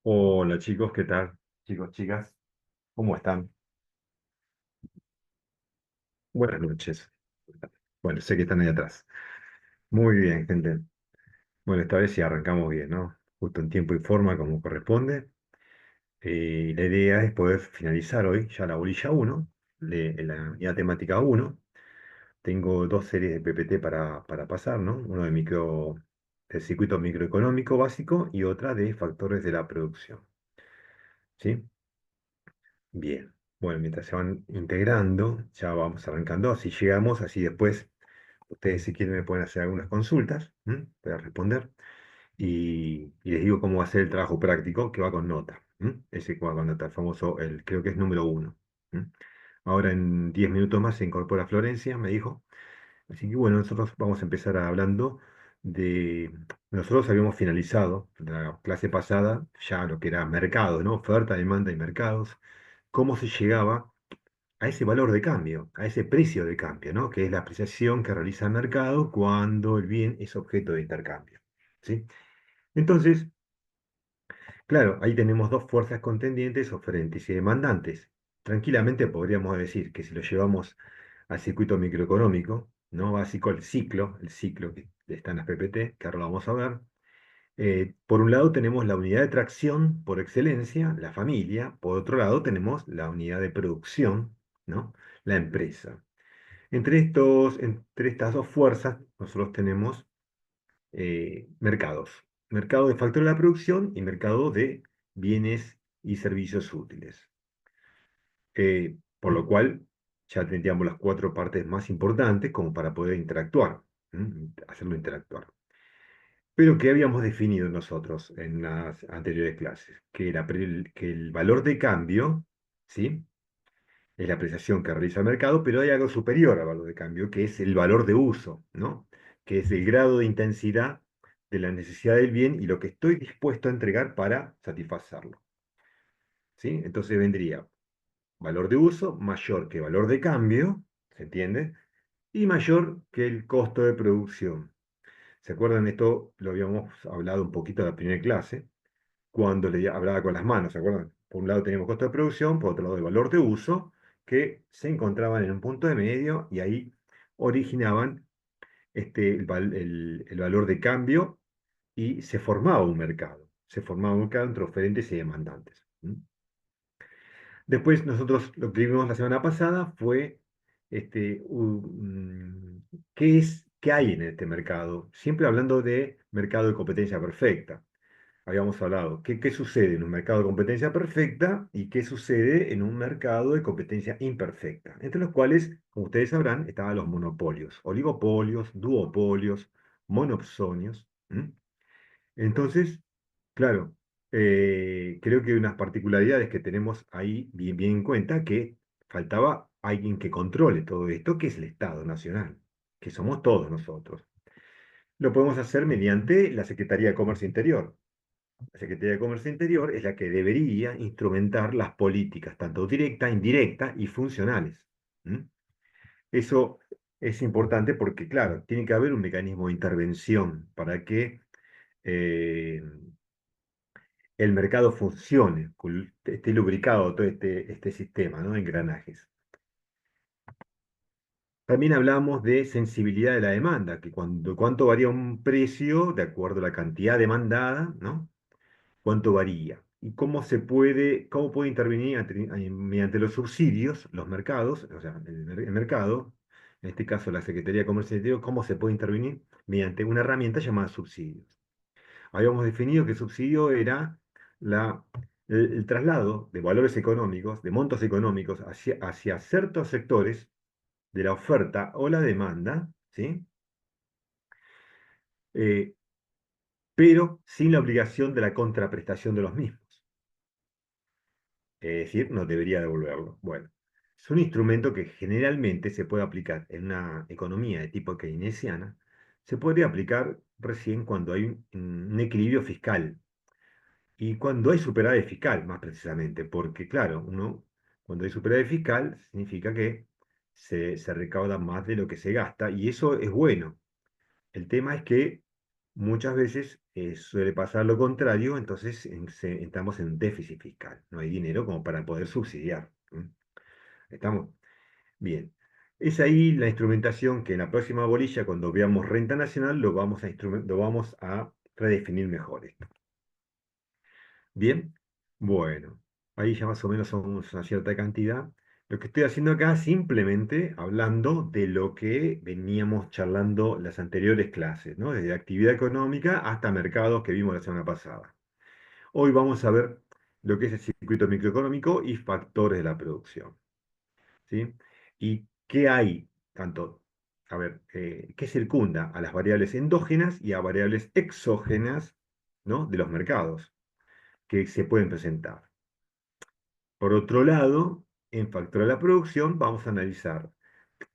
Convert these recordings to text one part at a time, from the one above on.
Hola chicos, ¿qué tal? Chicos, chicas, ¿cómo están? Buenas noches. Bueno, sé que están ahí atrás. Muy bien, gente. Bueno, esta vez sí arrancamos bien, ¿no? Justo en tiempo y forma como corresponde. La idea es poder finalizar hoy ya la bolilla uno, la unidad temática uno. Tengo dos series de PPT para pasar, ¿no? Uno de circuito microeconómico básico y otra de factores de la producción. ¿Sí? Bien, bueno, mientras se van integrando, ya vamos arrancando, así llegamos, así después ustedes si quieren me pueden hacer algunas consultas, ¿m? Voy a responder y les digo cómo va a ser el trabajo práctico que va con nota, ¿m? Ese que va con nota, el famoso, creo que es número uno. ¿M? Ahora en 10 minutos más se incorpora Florencia, me dijo, así que bueno, nosotros vamos a empezar hablando de, nosotros habíamos finalizado la clase pasada ya lo que era mercado, ¿no? Oferta, demanda y mercados, cómo se llegaba a ese valor de cambio, a ese precio de cambio, ¿no? Que es la apreciación que realiza el mercado cuando el bien es objeto de intercambio, ¿sí? Entonces, claro, ahí tenemos dos fuerzas contendientes, oferentes y demandantes. Tranquilamente podríamos decir que si lo llevamos al circuito microeconómico, ¿no? Básico, el ciclo que está en las PPT, que ahora lo vamos a ver. Por un lado tenemos la unidad de tracción por excelencia, la familia. Por otro lado tenemos la unidad de producción, ¿no? La empresa. Entre estas dos fuerzas, nosotros tenemos mercados. Mercado de factores de la producción y mercado de bienes y servicios útiles. Por lo cual, ya tendríamos las cuatro partes más importantes como para poder interactuar, hacerlo interactuar. Pero ¿qué habíamos definido nosotros en las anteriores clases? Que, que el valor de cambio, ¿sí? Es la apreciación que realiza el mercado, pero hay algo superior al valor de cambio, que es el valor de uso, ¿no? Que es el grado de intensidad de la necesidad del bien y lo que estoy dispuesto a entregar para satisfacerlo, ¿sí? Entonces vendría valor de uso mayor que valor de cambio, ¿se entiende? Y mayor que el costo de producción. ¿Se acuerdan? Esto lo habíamos hablado un poquito en la primera clase, cuando le hablaba con las manos, ¿se acuerdan? Por un lado teníamos costo de producción, por otro lado el valor de uso, que se encontraban en un punto de medio y ahí originaban el valor de cambio y se formaba un mercado. Se formaba un mercado entre oferentes y demandantes. ¿M? Después nosotros lo que vimos la semana pasada fue qué hay en este mercado. Siempre hablando de mercado de competencia perfecta. Habíamos hablado, ¿qué sucede en un mercado de competencia perfecta y qué sucede en un mercado de competencia imperfecta? Entre los cuales, como ustedes sabrán, estaban los monopolios, oligopolios, duopolios, monopsonios. ¿M? Entonces, claro, creo que unas particularidades que tenemos ahí bien en cuenta que faltaba alguien que controle todo esto, que es el Estado Nacional, que somos todos nosotros. Lo podemos hacer mediante la Secretaría de Comercio Interior. La Secretaría de Comercio Interior es la que debería instrumentar las políticas, tanto directas, indirectas y funcionales. ¿M? Eso es importante porque, claro, tiene que haber un mecanismo de intervención para que eh, el mercado funcione, esté lubricado todo este sistema, ¿no? De engranajes. También hablamos de sensibilidad de la demanda, que cuánto varía un precio de acuerdo a la cantidad demandada, ¿no? Cuánto varía. Y cómo puede intervenir mediante los subsidios, los mercados, o sea, el mercado, en este caso la Secretaría de Comercio y Interior, cómo se puede intervenir mediante una herramienta llamada subsidios. Habíamos definido que subsidio era la, el traslado de valores económicos, de montos económicos hacia ciertos sectores de la oferta o la demanda, ¿sí? Eh, pero sin la obligación de la contraprestación de los mismos. Es decir, no debería devolverlo. Bueno, es un instrumento que generalmente se puede aplicar en una economía de tipo keynesiana, se podría aplicar recién cuando hay un equilibrio fiscal. Y cuando hay superávit fiscal, más precisamente, porque claro, cuando hay superávit fiscal, significa que se recauda más de lo que se gasta, y eso es bueno. El tema es que Muchas veces suele pasar lo contrario, entonces entramos en un déficit fiscal. No hay dinero como para poder subsidiar. ¿Mm? ¿Estamos? Bien. Es ahí la instrumentación que en la próxima bolilla, cuando veamos renta nacional, lo vamos a redefinir mejor esto. Bien. Bueno, ahí ya más o menos somos una cierta cantidad. Lo que estoy haciendo acá es simplemente hablando de lo que veníamos charlando las anteriores clases, ¿no? Desde actividad económica hasta mercados que vimos la semana pasada. Hoy vamos a ver lo que es el circuito microeconómico y factores de la producción, ¿sí? Y qué hay, tanto, a ver, qué circunda a las variables endógenas y a variables exógenas, ¿no? De los mercados que se pueden presentar. Por otro lado, en factor de la producción vamos a analizar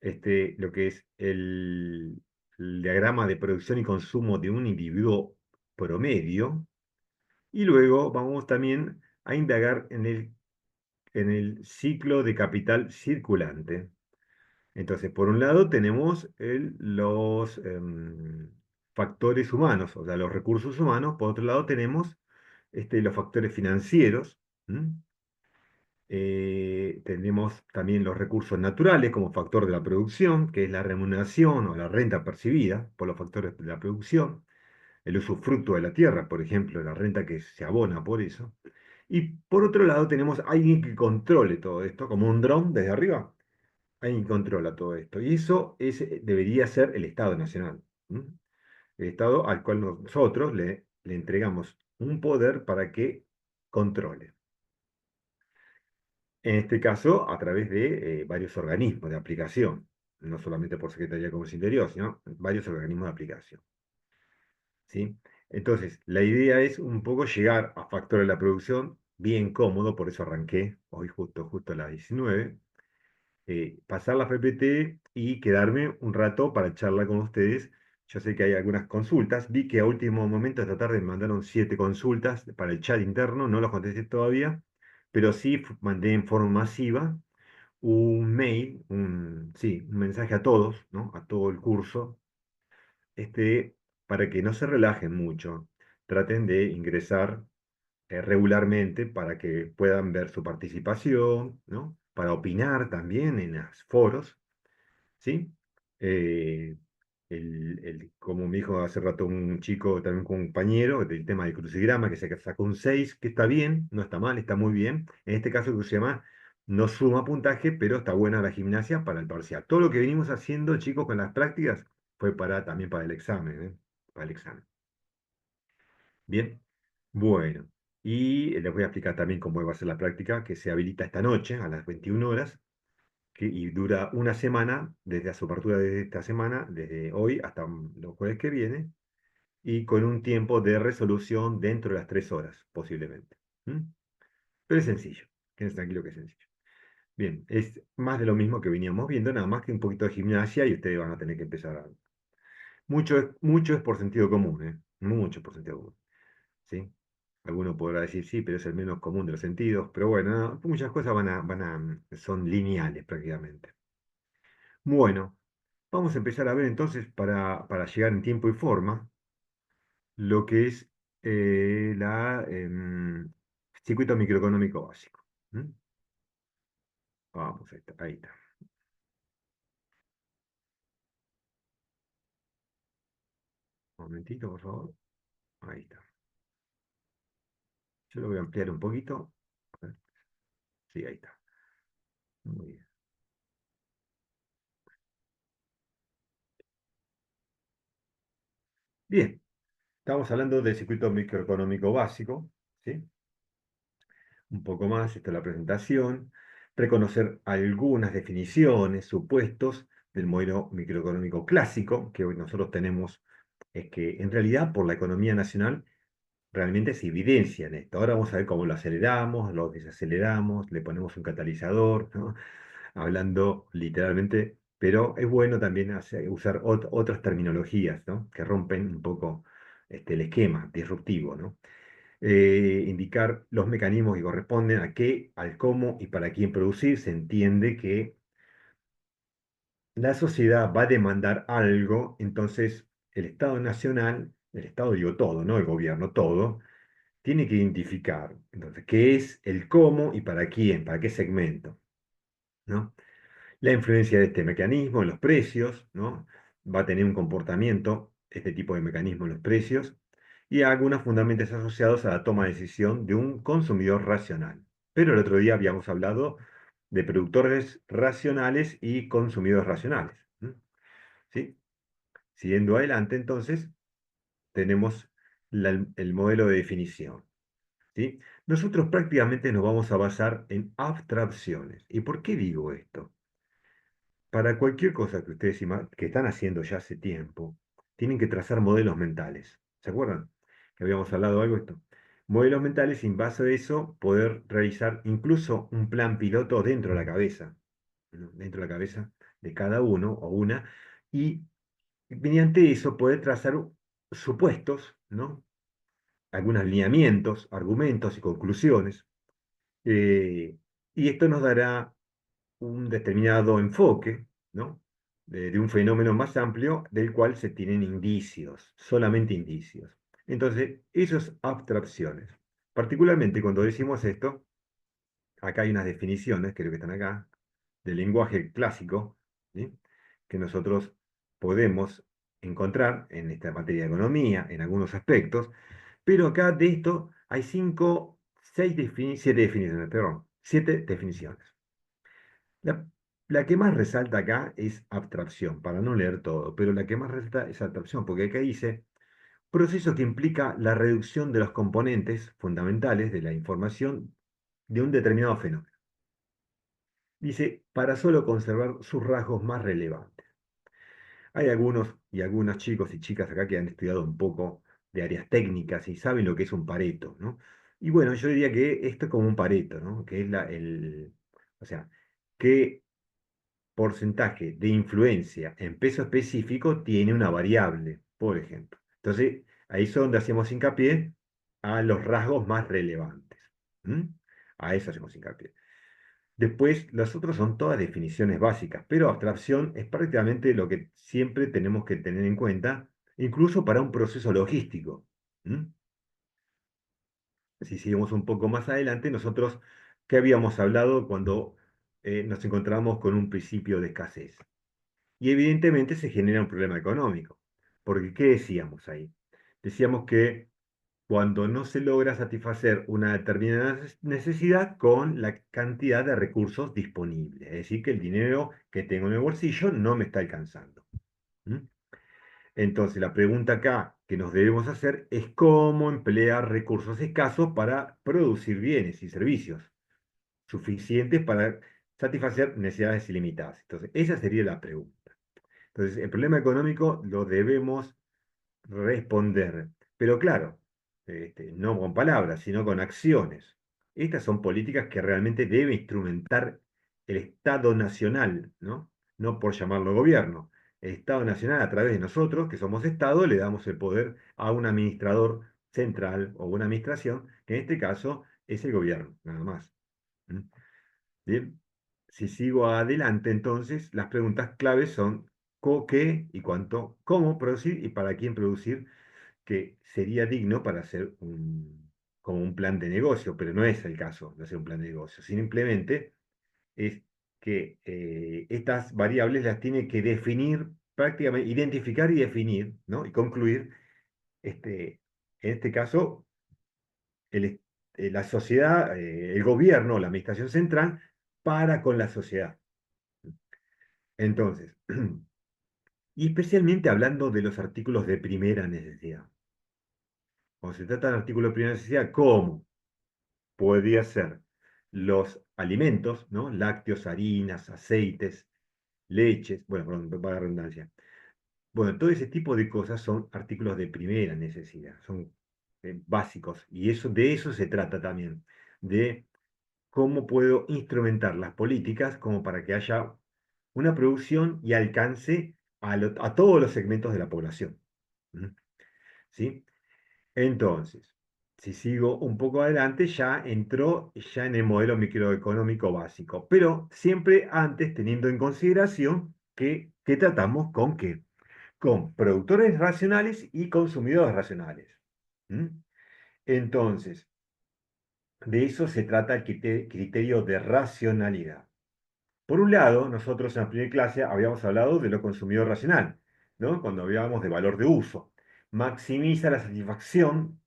lo que es el diagrama de producción y consumo de un individuo promedio, y luego vamos también a indagar en el ciclo de capital circulante. Entonces, por un lado tenemos los factores humanos, o sea, los recursos humanos. Por otro lado tenemos los factores financieros. ¿M? Tendremos también los recursos naturales como factor de la producción, que es la remuneración o la renta percibida por los factores de la producción, el usufructo de la tierra, por ejemplo, la renta que se abona por eso. Y por otro lado tenemos alguien que controle todo esto, como un dron desde arriba, alguien que controla todo esto. Y eso debería ser el Estado Nacional. ¿M? El Estado al cual nosotros le entregamos un poder para que controle. En este caso, a través de varios organismos de aplicación, no solamente por Secretaría de Comercio Interior, sino varios organismos de aplicación. ¿Sí? Entonces, la idea es un poco llegar a factores de la producción bien cómodo, por eso arranqué hoy justo a las 19, pasar la PPT y quedarme un rato para charlar con ustedes. Yo sé que hay algunas consultas, vi que a último momento esta tarde me mandaron 7 consultas para el chat interno, no los contesté todavía, pero sí mandé en forma masiva un mail, sí, un mensaje a todos, ¿no? A todo el curso, este, para que no se relajen mucho. Traten de ingresar regularmente para que puedan ver su participación, ¿no? Para opinar también en los foros, ¿sí? Eh, como me dijo hace rato un chico, también un compañero, del tema del crucigrama, que se sacó un 6 que está bien, no está mal, está muy bien. En este caso, el crucigrama no suma puntaje, pero está buena la gimnasia para el parcial. Todo lo que venimos haciendo, chicos, con las prácticas, fue también para el examen, ¿eh? Para el examen. Bien, bueno. Y les voy a explicar también cómo va a ser la práctica, que se habilita esta noche a las 21 horas y dura una semana, desde su apertura de esta semana, desde hoy hasta los jueves que viene, y con un tiempo de resolución dentro de las 3 horas, posiblemente. ¿Mm? Pero es sencillo, quédense tranquilo que es sencillo. Bien, es más de lo mismo que veníamos viendo, nada más que un poquito de gimnasia y ustedes van a tener que empezar a... Mucho es por sentido común, ¿eh? Mucho por sentido común, ¿sí? Alguno podrá decir, sí, pero es el menos común de los sentidos, pero bueno, no, muchas cosas son lineales prácticamente. Bueno, vamos a empezar a ver entonces, para llegar en tiempo y forma, lo que es la circuito microeconómico básico. ¿Mm? Vamos, ahí está, ahí está. Un momentito, por favor. Ahí está. Yo lo voy a ampliar un poquito. A ver. Sí, ahí está. Muy bien. Bien, estamos hablando del circuito microeconómico básico, ¿sí? Un poco más, esta es la presentación, reconocer algunas definiciones, supuestos del modelo microeconómico clásico que hoy nosotros tenemos, es que en realidad por la economía nacional realmente se evidencia en esto. Ahora vamos a ver cómo lo aceleramos, lo desaceleramos, le ponemos un catalizador, ¿no? Hablando literalmente, pero es bueno también usar otras terminologías, ¿no? Que rompen un poco el esquema disruptivo, ¿no? Indicar los mecanismos que corresponden a qué, al cómo y para quién producir. Se entiende que la sociedad va a demandar algo, entonces el Estado Nacional el Estado digo todo, ¿no? El gobierno, todo, tiene que identificar, entonces, qué es el cómo y para quién, para qué segmento, ¿no? La influencia de este mecanismo en los precios, ¿no? Va a tener un comportamiento, este tipo de mecanismo en los precios, y algunos fundamentos asociados a la toma de decisión de un consumidor racional. Pero el otro día habíamos hablado de productores racionales y consumidores racionales. ¿Sí? Siguiendo adelante, entonces, tenemos el modelo de definición. ¿Sí? Nosotros prácticamente nos vamos a basar en abstracciones. ¿Y por qué digo esto? Para cualquier cosa que ustedes que están haciendo ya hace tiempo, tienen que trazar modelos mentales. ¿Se acuerdan? Que habíamos hablado de algo de esto. Modelos mentales y en base a eso poder realizar incluso un plan piloto dentro de la cabeza, ¿no? Dentro de la cabeza de cada uno o una, y mediante eso poder trazar supuestos, ¿no? Algunos lineamientos, argumentos y conclusiones. eh, y esto nos dará un determinado enfoque, ¿no? De un fenómeno más amplio del cual se tienen indicios, solamente indicios. Entonces, esas abstracciones. Particularmente cuando decimos esto, acá hay unas definiciones, creo que están acá, del lenguaje clásico, ¿sí? Que nosotros podemos encontrar en esta materia de economía, en algunos aspectos, pero acá de esto hay siete definiciones, perdón, siete definiciones. La, la que más resalta acá es abstracción, para no leer todo, pero la que más resalta es abstracción, porque acá dice proceso que implica la reducción de los componentes fundamentales de la información de un determinado fenómeno. Dice, para solo conservar sus rasgos más relevantes. Hay algunos y algunas chicos y chicas acá que han estudiado un poco de áreas técnicas y saben lo que es un Pareto, ¿no? Y bueno, yo diría que esto es como un Pareto, ¿no? Que es o sea, que porcentaje de influencia en peso específico tiene una variable, por ejemplo. Entonces, ahí es donde hacemos hincapié a los rasgos más relevantes. ¿M? A eso hacemos hincapié. Después, los otros son todas definiciones básicas, pero abstracción es prácticamente lo que siempre tenemos que tener en cuenta, incluso para un proceso logístico. ¿M? Si seguimos un poco más adelante, nosotros, ¿qué habíamos hablado cuando nos encontramos con un principio de escasez? Y evidentemente se genera un problema económico. Porque, ¿qué decíamos ahí? Decíamos que cuando no se logra satisfacer una determinada necesidad con la cantidad de recursos disponibles, es decir, que el dinero que tengo en el bolsillo no me está alcanzando. ¿Mm? Entonces, la pregunta acá que nos debemos hacer es cómo emplear recursos escasos para producir bienes y servicios suficientes para satisfacer necesidades ilimitadas. Entonces, esa sería la pregunta. Entonces, el problema económico lo debemos responder, pero claro, no con palabras, sino con acciones. Estas son políticas que realmente debe instrumentar el Estado Nacional, ¿no? No por llamarlo gobierno. El Estado Nacional, a través de nosotros, que somos Estado, le damos el poder a un administrador central o una administración, que en este caso es el gobierno, nada más. ¿Mm? Bien, si sigo adelante, entonces las preguntas claves son qué y cuánto, cómo producir y para quién producir, que sería digno para hacer como un plan de negocio, pero no es el caso de hacer un plan de negocio. Simplemente es que estas variables las tiene que definir prácticamente, identificar y definir, ¿no? Y concluir, en este caso, el- la sociedad, el gobierno, la administración central, para con la sociedad. Entonces, y especialmente hablando de los artículos de primera necesidad. Cuando se trata de artículos de primera necesidad, ¿cómo? Podría ser los alimentos, ¿no? Lácteos, harinas, aceites, leches, bueno, perdón, para la redundancia. Bueno, todo ese tipo de cosas son artículos de primera necesidad, son básicos. Y de eso se trata también, de cómo puedo instrumentar las políticas como para que haya una producción y alcance a todos los segmentos de la población. ¿Mm? ¿Sí? Entonces, si sigo un poco adelante, ya entró ya en el modelo microeconómico básico, pero siempre antes teniendo en consideración que tratamos con qué. con productores racionales y consumidores racionales. ¿Mm? Entonces, de eso se trata el criterio de racionalidad. Por un lado, nosotros en la primera clase habíamos hablado de lo consumidor racional, ¿no? Cuando hablábamos de valor de uso. Maximiza la satisfacción,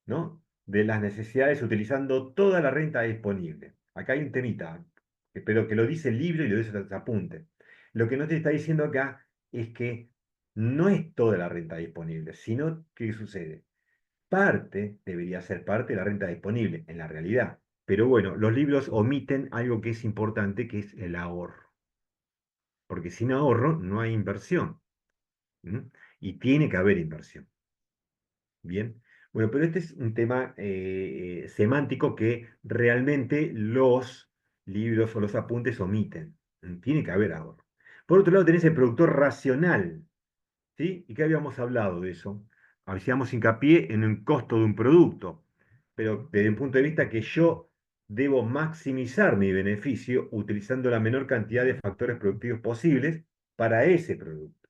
¿no? De las necesidades utilizando toda la renta disponible. Acá hay un temita, pero que lo dice el libro y lo dice el apunte. Lo que no te está diciendo acá es que no es toda la renta disponible, sino ¿qué sucede? Parte debería ser parte de la renta disponible en la realidad. Pero bueno, los libros omiten algo que es importante, que es el ahorro. Porque sin ahorro no hay inversión. ¿M? Y tiene que haber inversión. Bien. Bueno, pero este es un tema semántico que realmente los libros o los apuntes omiten. Tiene que haber ahorro. Por otro lado, tenés el productor racional. ¿Sí? ¿Y qué habíamos hablado de eso? Hacíamos hincapié en el costo de un producto, pero desde un punto de vista que yo debo maximizar mi beneficio utilizando la menor cantidad de factores productivos posibles para ese producto,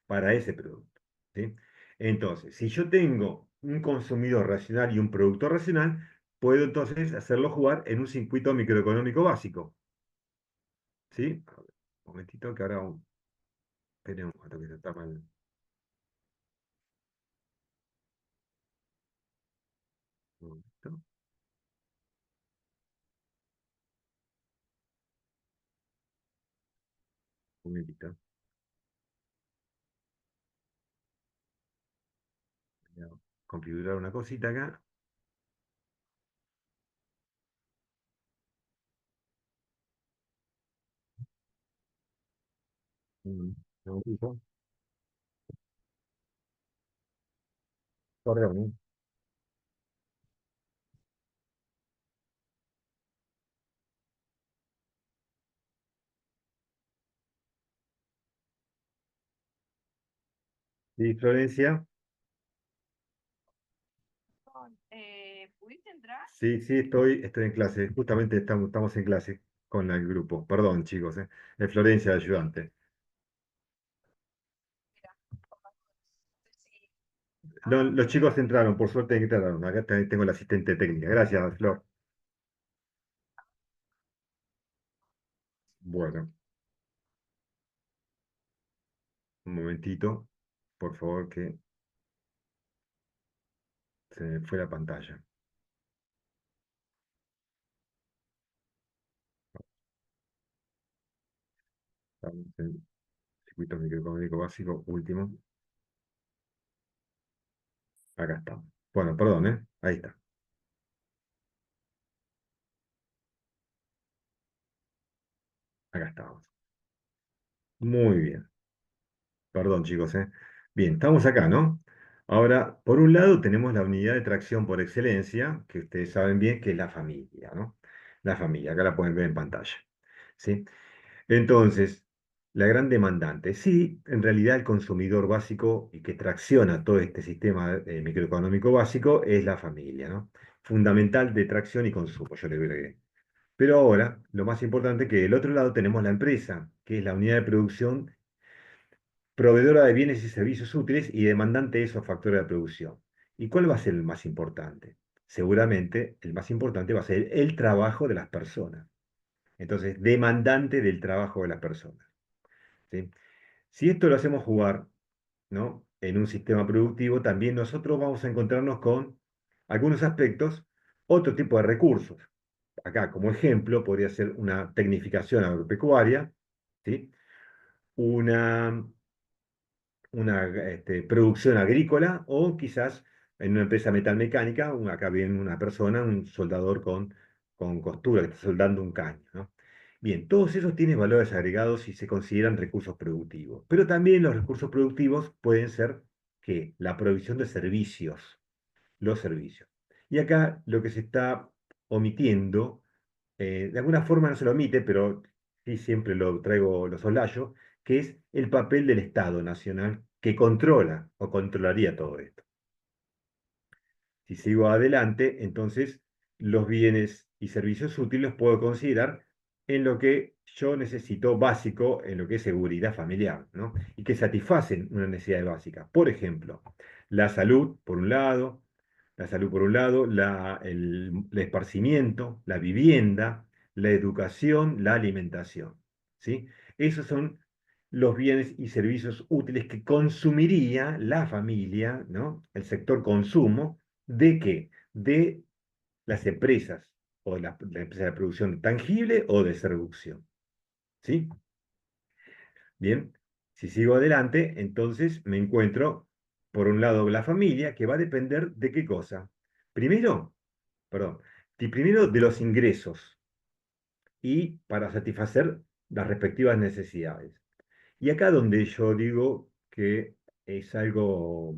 para ese producto. ¿Sí? Entonces, si yo tengo un consumidor racional y un productor racional, puedo entonces hacerlo jugar en un circuito microeconómico básico. ¿Sí? A ver, un momentito que ahora tenemos que se está mal. Un momentito, un momentito. Voy a configurar una cosita acá. Un segundito. Perdón. Sí, Florencia. Sí, sí, estoy en clase. Justamente estamos en clase con el grupo. Perdón, chicos, ¿eh? Es Florencia, de ayudante. No, los chicos entraron, por suerte entraron. Acá también tengo la asistente técnica. Gracias, Flor. Bueno, un momentito, por favor, que se me fue la pantalla. Estamos en circuito microeconómico básico, último. Acá estamos. Bueno, perdón, ¿eh? Ahí está. Acá estamos. Muy bien. Perdón, chicos, ¿eh? Bien, estamos acá, ¿no? Ahora, por un lado, tenemos la unidad de tracción por excelencia, que ustedes saben bien que es la familia, ¿no? La familia, acá la pueden ver en pantalla, ¿sí? Entonces, la gran demandante, sí, en realidad el consumidor básico y que tracciona todo este sistema microeconómico básico es la familia, ¿no? Fundamental de tracción y consumo, yo le agregué. Pero ahora, lo más importante que del otro lado tenemos la empresa, que es la unidad de producción proveedora de bienes y servicios útiles y demandante de esos factores de producción. ¿Y cuál va a ser el más importante? Seguramente el más importante va a ser el trabajo de las personas. Entonces, demandante del trabajo de las personas. ¿Sí? Si esto lo hacemos jugar, ¿no? En un sistema productivo, también nosotros vamos a encontrarnos con algunos aspectos, otro tipo de recursos. Acá, como ejemplo, podría ser una tecnificación agropecuaria, ¿sí? Una producción agrícola o quizás en una empresa metalmecánica, acá viene una persona, un soldador con costura, que está soldando un caño, ¿no? Bien, todos esos tienen valores agregados y se consideran recursos productivos, pero también los recursos productivos pueden ser que la provisión de servicios, los servicios. Y acá lo que se está omitiendo, de alguna forma no se lo omite, pero sí siempre lo traigo, lo soslayo, que es el papel del Estado Nacional que controla o controlaría todo esto. Si sigo adelante, entonces los bienes y servicios útiles puedo considerar en lo que yo necesito básico en lo que es seguridad familiar, ¿no? Y que satisfacen una necesidad básica. Por ejemplo, la salud, por un lado, la salud por un lado, el esparcimiento, la vivienda, la educación, la alimentación, ¿sí? Esos son los bienes y servicios útiles que consumiría la familia, ¿no? El sector consumo, ¿de qué? De las empresas, o la empresa de producción tangible o de producción. ¿Sí? Bien, si sigo adelante, entonces me encuentro, por un lado, la familia, que va a depender de qué cosa. Primero, perdón, primero de los ingresos y para satisfacer las respectivas necesidades. Y acá donde yo digo que es algo,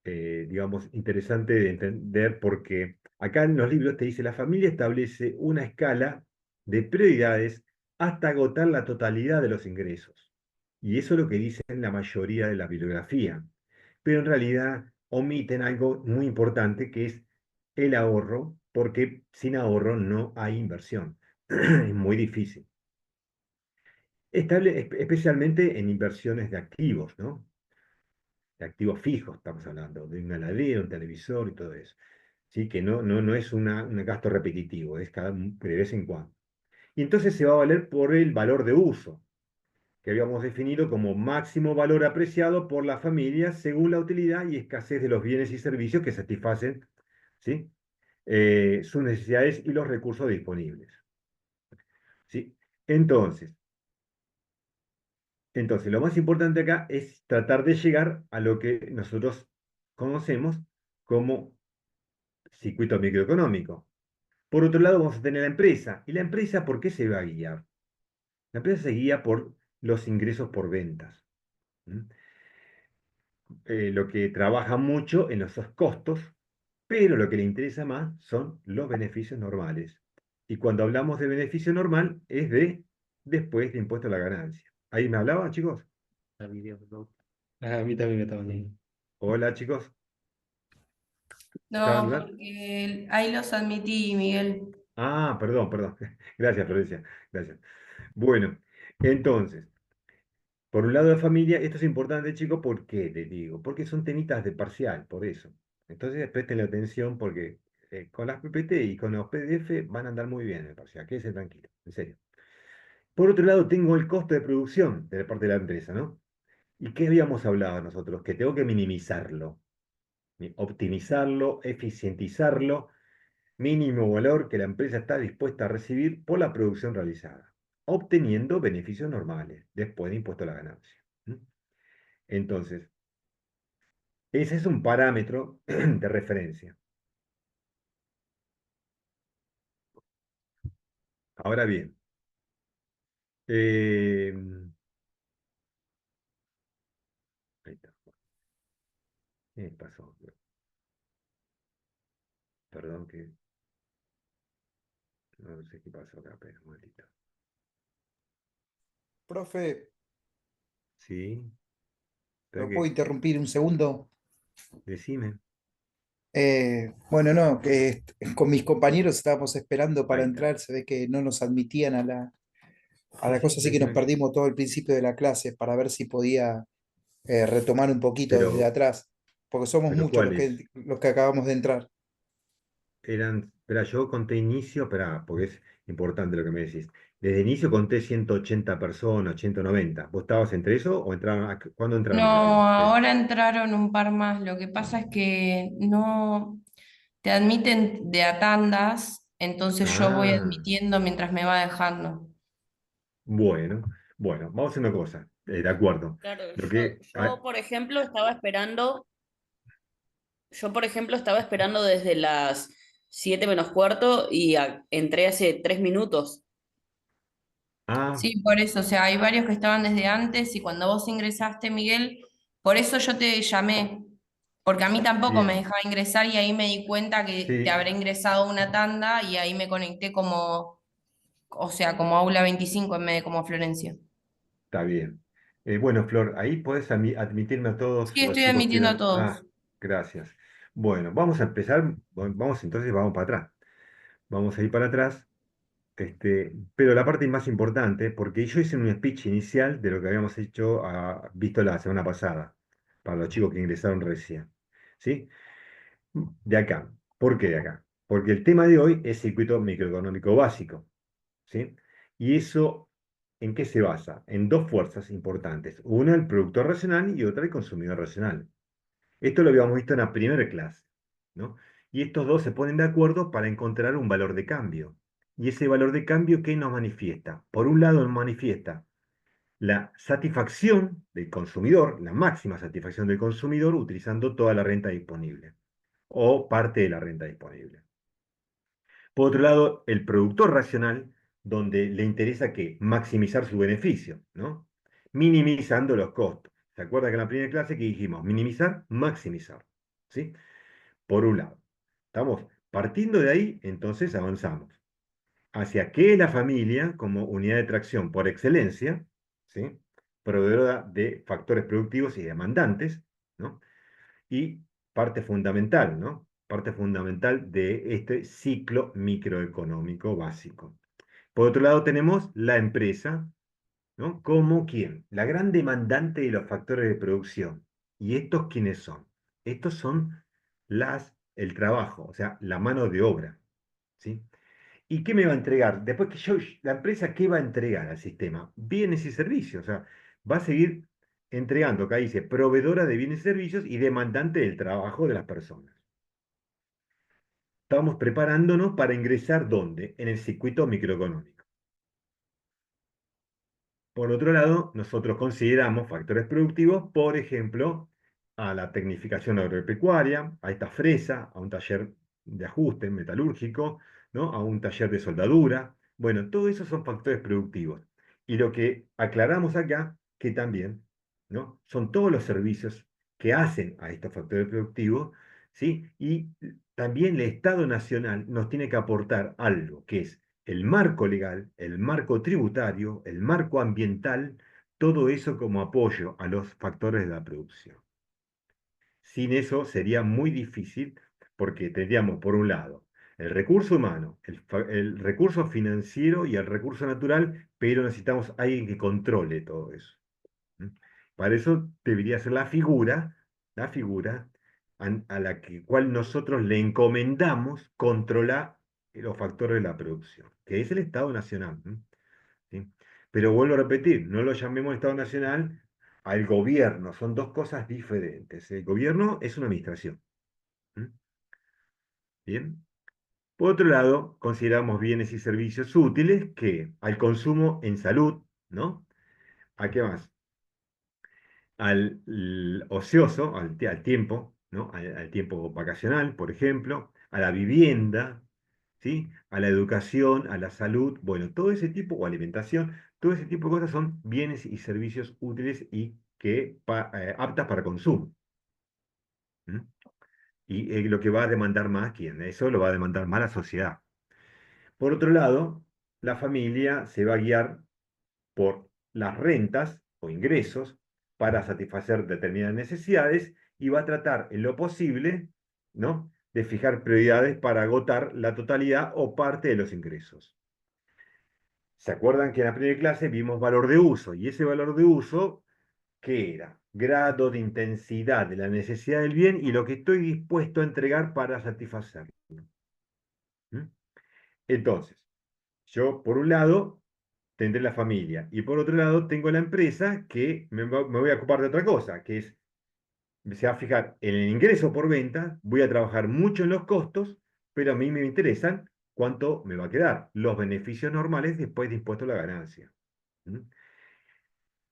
digamos, interesante de entender porque acá en los libros te dice, la familia establece una escala de prioridades hasta agotar la totalidad de los ingresos. Y eso es lo que dicen la mayoría de la bibliografía. Pero en realidad omiten algo muy importante que es el ahorro, porque sin ahorro no hay inversión. Es muy difícil. Especialmente en inversiones de activos, ¿no? De activos fijos, estamos hablando, de una heladera, un televisor y todo eso. ¿Sí? Que no es un gasto repetitivo, es de vez en cuando. Y entonces se va a valer por el valor de uso, que habíamos definido como máximo valor apreciado por la familia según la utilidad y escasez de los bienes y servicios que satisfacen, ¿sí? Sus necesidades y los recursos disponibles. ¿Sí? Entonces, entonces, lo más importante acá es tratar de llegar a lo que nosotros conocemos como circuito microeconómico. Por otro lado, vamos a tener la empresa. ¿Y la empresa por qué se va a guiar? La empresa se guía por los ingresos por ventas. ¿Mm? Lo que trabaja mucho en los costos, pero lo que le interesa más son los beneficios normales. Y cuando hablamos de beneficio normal, es de después de impuesto a la ganancia. ¿Ahí me hablaban, chicos? A mí no. A mí también me estaba yendo. Hola, chicos. ¿Estaban No, igual? porque ahí los admití, Miguel. Ah, perdón, perdón. Gracias, Florencia. Gracias. Bueno, entonces, por un lado de familia, esto es importante, chicos, ¿por qué te digo? Porque son temitas de parcial, por eso. Entonces, presten atención porque con las PPT y con los PDF van a andar muy bien en el parcial. Quédense tranquilo, en serio. Por otro lado, tengo el costo de producción de la parte de la empresa, ¿no? ¿Y qué habíamos hablado nosotros? Que tengo que minimizarlo, optimizarlo, eficientizarlo mínimo valor que la empresa está dispuesta a recibir por la producción realizada, obteniendo beneficios normales después de impuesto a la ganancia. ¿Mm? Entonces, ese es un parámetro de referencia. Ahora bien, eh, ahí está. ¿Qué pasó? Perdón que no sé qué pasó acá, pero un momentito. Profe, Sí, espera ¿lo puedo que interrumpir un segundo? decime. Bueno, no, que con mis compañeros estábamos esperando para Ahí está. entrar, se ve que no nos admitían a Sí, la sí, cosa, así que nos decime. perdimos todo el principio de la clase para ver si podía retomar un poquito desde Pero, atrás, porque somos pero muchos ¿cuáles? los que acabamos de entrar. Eran, espera, yo conté inicio, espera, porque es importante lo que me decís. Desde inicio conté 180 personas, 190. ¿Vos estabas entre eso o entraron, cuándo No, entraron recién? ahora entraron un par más. Lo que pasa es que no te admiten de a tandas, entonces yo voy Ah, admitiendo mientras me va dejando. bueno, vamos a hacer una cosa, de acuerdo. Claro, Lo que, por ejemplo, yo, por ejemplo, estaba esperando desde las 7 menos cuarto y entré hace 3 minutos. ah, Sí, por eso, o sea, hay varios que estaban desde antes y cuando vos ingresaste, Miguel, por eso yo te llamé, porque a mí tampoco me bien, dejaba ingresar y ahí me di cuenta que te sí, habré ingresado una tanda y ahí me conecté como, o sea, como aula 25 en vez de como Florencia. está bien. Bueno, Flor, ahí podés admitirme a todos Sí, los estoy chicos que admitiendo a eran. todos. Ah, gracias. Bueno, vamos a empezar, vamos entonces, vamos para atrás. Vamos a ir para atrás. Pero la parte más importante, porque yo hice un speech inicial de lo que habíamos hecho, visto la semana pasada, para los chicos que ingresaron recién. ¿Sí? De acá. ¿Por qué de acá? Porque el tema de hoy es circuito microeconómico básico. ¿Sí? Y eso, ¿en qué se basa? En dos fuerzas importantes. Una, el productor racional y otra, el consumidor racional. Esto lo habíamos visto en la primera clase, ¿no? Y estos dos se ponen de acuerdo para encontrar un valor de cambio. Y ese valor de cambio, ¿qué nos manifiesta? Por un lado, nos manifiesta la satisfacción del consumidor, la máxima satisfacción del consumidor utilizando toda la renta disponible o parte de la renta disponible. Por otro lado, el productor racional, donde le interesa que maximizar su beneficio, ¿no? Minimizando los costos. ¿Se acuerda que en la primera clase que dijimos minimizar, maximizar? ¿Sí? Por un lado. Estamos partiendo de ahí, entonces avanzamos hacia qué es la familia como unidad de tracción por excelencia, ¿sí? Proveedora de factores productivos y demandantes, ¿no? Y parte fundamental, ¿no? Parte fundamental de este ciclo microeconómico básico. Por otro lado, tenemos la empresa, ¿no? ¿Como quién? La gran demandante de los factores de producción. ¿Y estos quiénes son? Estos son el trabajo, o sea, la mano de obra, ¿sí? ¿Y qué me va a entregar? Después que la empresa, ¿qué va a entregar al sistema? Bienes y servicios, o sea, va a seguir entregando, acá dice, proveedora de bienes y servicios y demandante del trabajo de las personas. Estamos preparándonos para ingresar, ¿dónde? En el circuito microeconómico. Por otro lado, nosotros consideramos factores productivos, por ejemplo, a la tecnificación agropecuaria, a esta fresa, a un taller de ajuste metalúrgico, ¿no? A un taller de soldadura. Bueno, todo eso son factores productivos. Y lo que aclaramos acá, que también, ¿no? Son todos los servicios que hacen a estos factores productivos, ¿sí? Y también el Estado Nacional nos tiene que aportar algo, que es el marco legal, el marco tributario, el marco ambiental, todo eso como apoyo a los factores de la producción. Sin eso sería muy difícil porque tendríamos, por un lado, el recurso humano, el recurso financiero y el recurso natural, pero necesitamos alguien que controle todo eso. ¿Mm? Para eso debería ser la figura a la cual nosotros le encomendamos controlar los factores de la producción, que es el Estado Nacional. ¿Sí? Pero vuelvo a repetir, no lo llamemos Estado Nacional al gobierno, son dos cosas diferentes. El gobierno es una administración. ¿Mm? Bien. Por otro lado, consideramos bienes y servicios útiles que al consumo en salud, ¿no? ¿A qué más? Ocioso, al tiempo, ¿no? Al tiempo vacacional, por ejemplo, a la vivienda, ¿sí? A la educación, a la salud, bueno, todo ese tipo, o alimentación, todo ese tipo de cosas son bienes y servicios útiles y que aptas para consumo. ¿Mm? Y lo que va a demandar más, ¿quién? Eso lo va a demandar más la sociedad. Por otro lado, la familia se va a guiar por las rentas o ingresos para satisfacer determinadas necesidades y va a tratar en lo posible, ¿no? De fijar prioridades para agotar la totalidad o parte de los ingresos. ¿Se acuerdan que en la primera clase vimos valor de uso? Y ese valor de uso, ¿qué era? Grado de intensidad de la necesidad del bien y lo que estoy dispuesto a entregar para satisfacerlo. ¿Mm? Entonces, yo, por un lado, tendré la familia. Y por otro lado, tengo la empresa que me voy a ocupar de otra cosa, que es, se va a fijar en el ingreso por venta, voy a trabajar mucho en los costos, pero a mí me interesan cuánto me va a quedar, los beneficios normales después de impuesto a la ganancia. ¿Mm?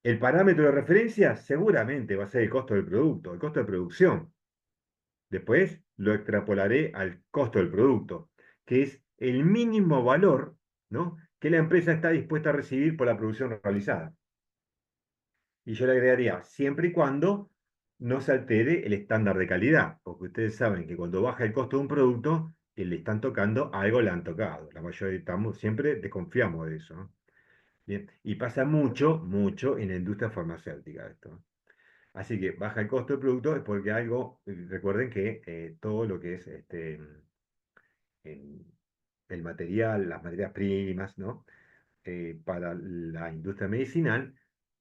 El parámetro de referencia seguramente va a ser el costo del producto, el costo de producción. Después lo extrapolaré al costo del producto, que es el mínimo valor, ¿no? Que la empresa está dispuesta a recibir por la producción realizada. Y yo le agregaría, siempre y cuando no se altere el estándar de calidad, porque ustedes saben que cuando baja el costo de un producto, le están tocando, algo le han tocado. La mayoría siempre desconfiamos de eso, ¿no? Bien. Y pasa mucho, mucho en la industria farmacéutica esto, ¿no? Así que baja el costo del producto es porque algo, recuerden que todo lo que es el material, las materias primas, ¿no? Para la industria medicinal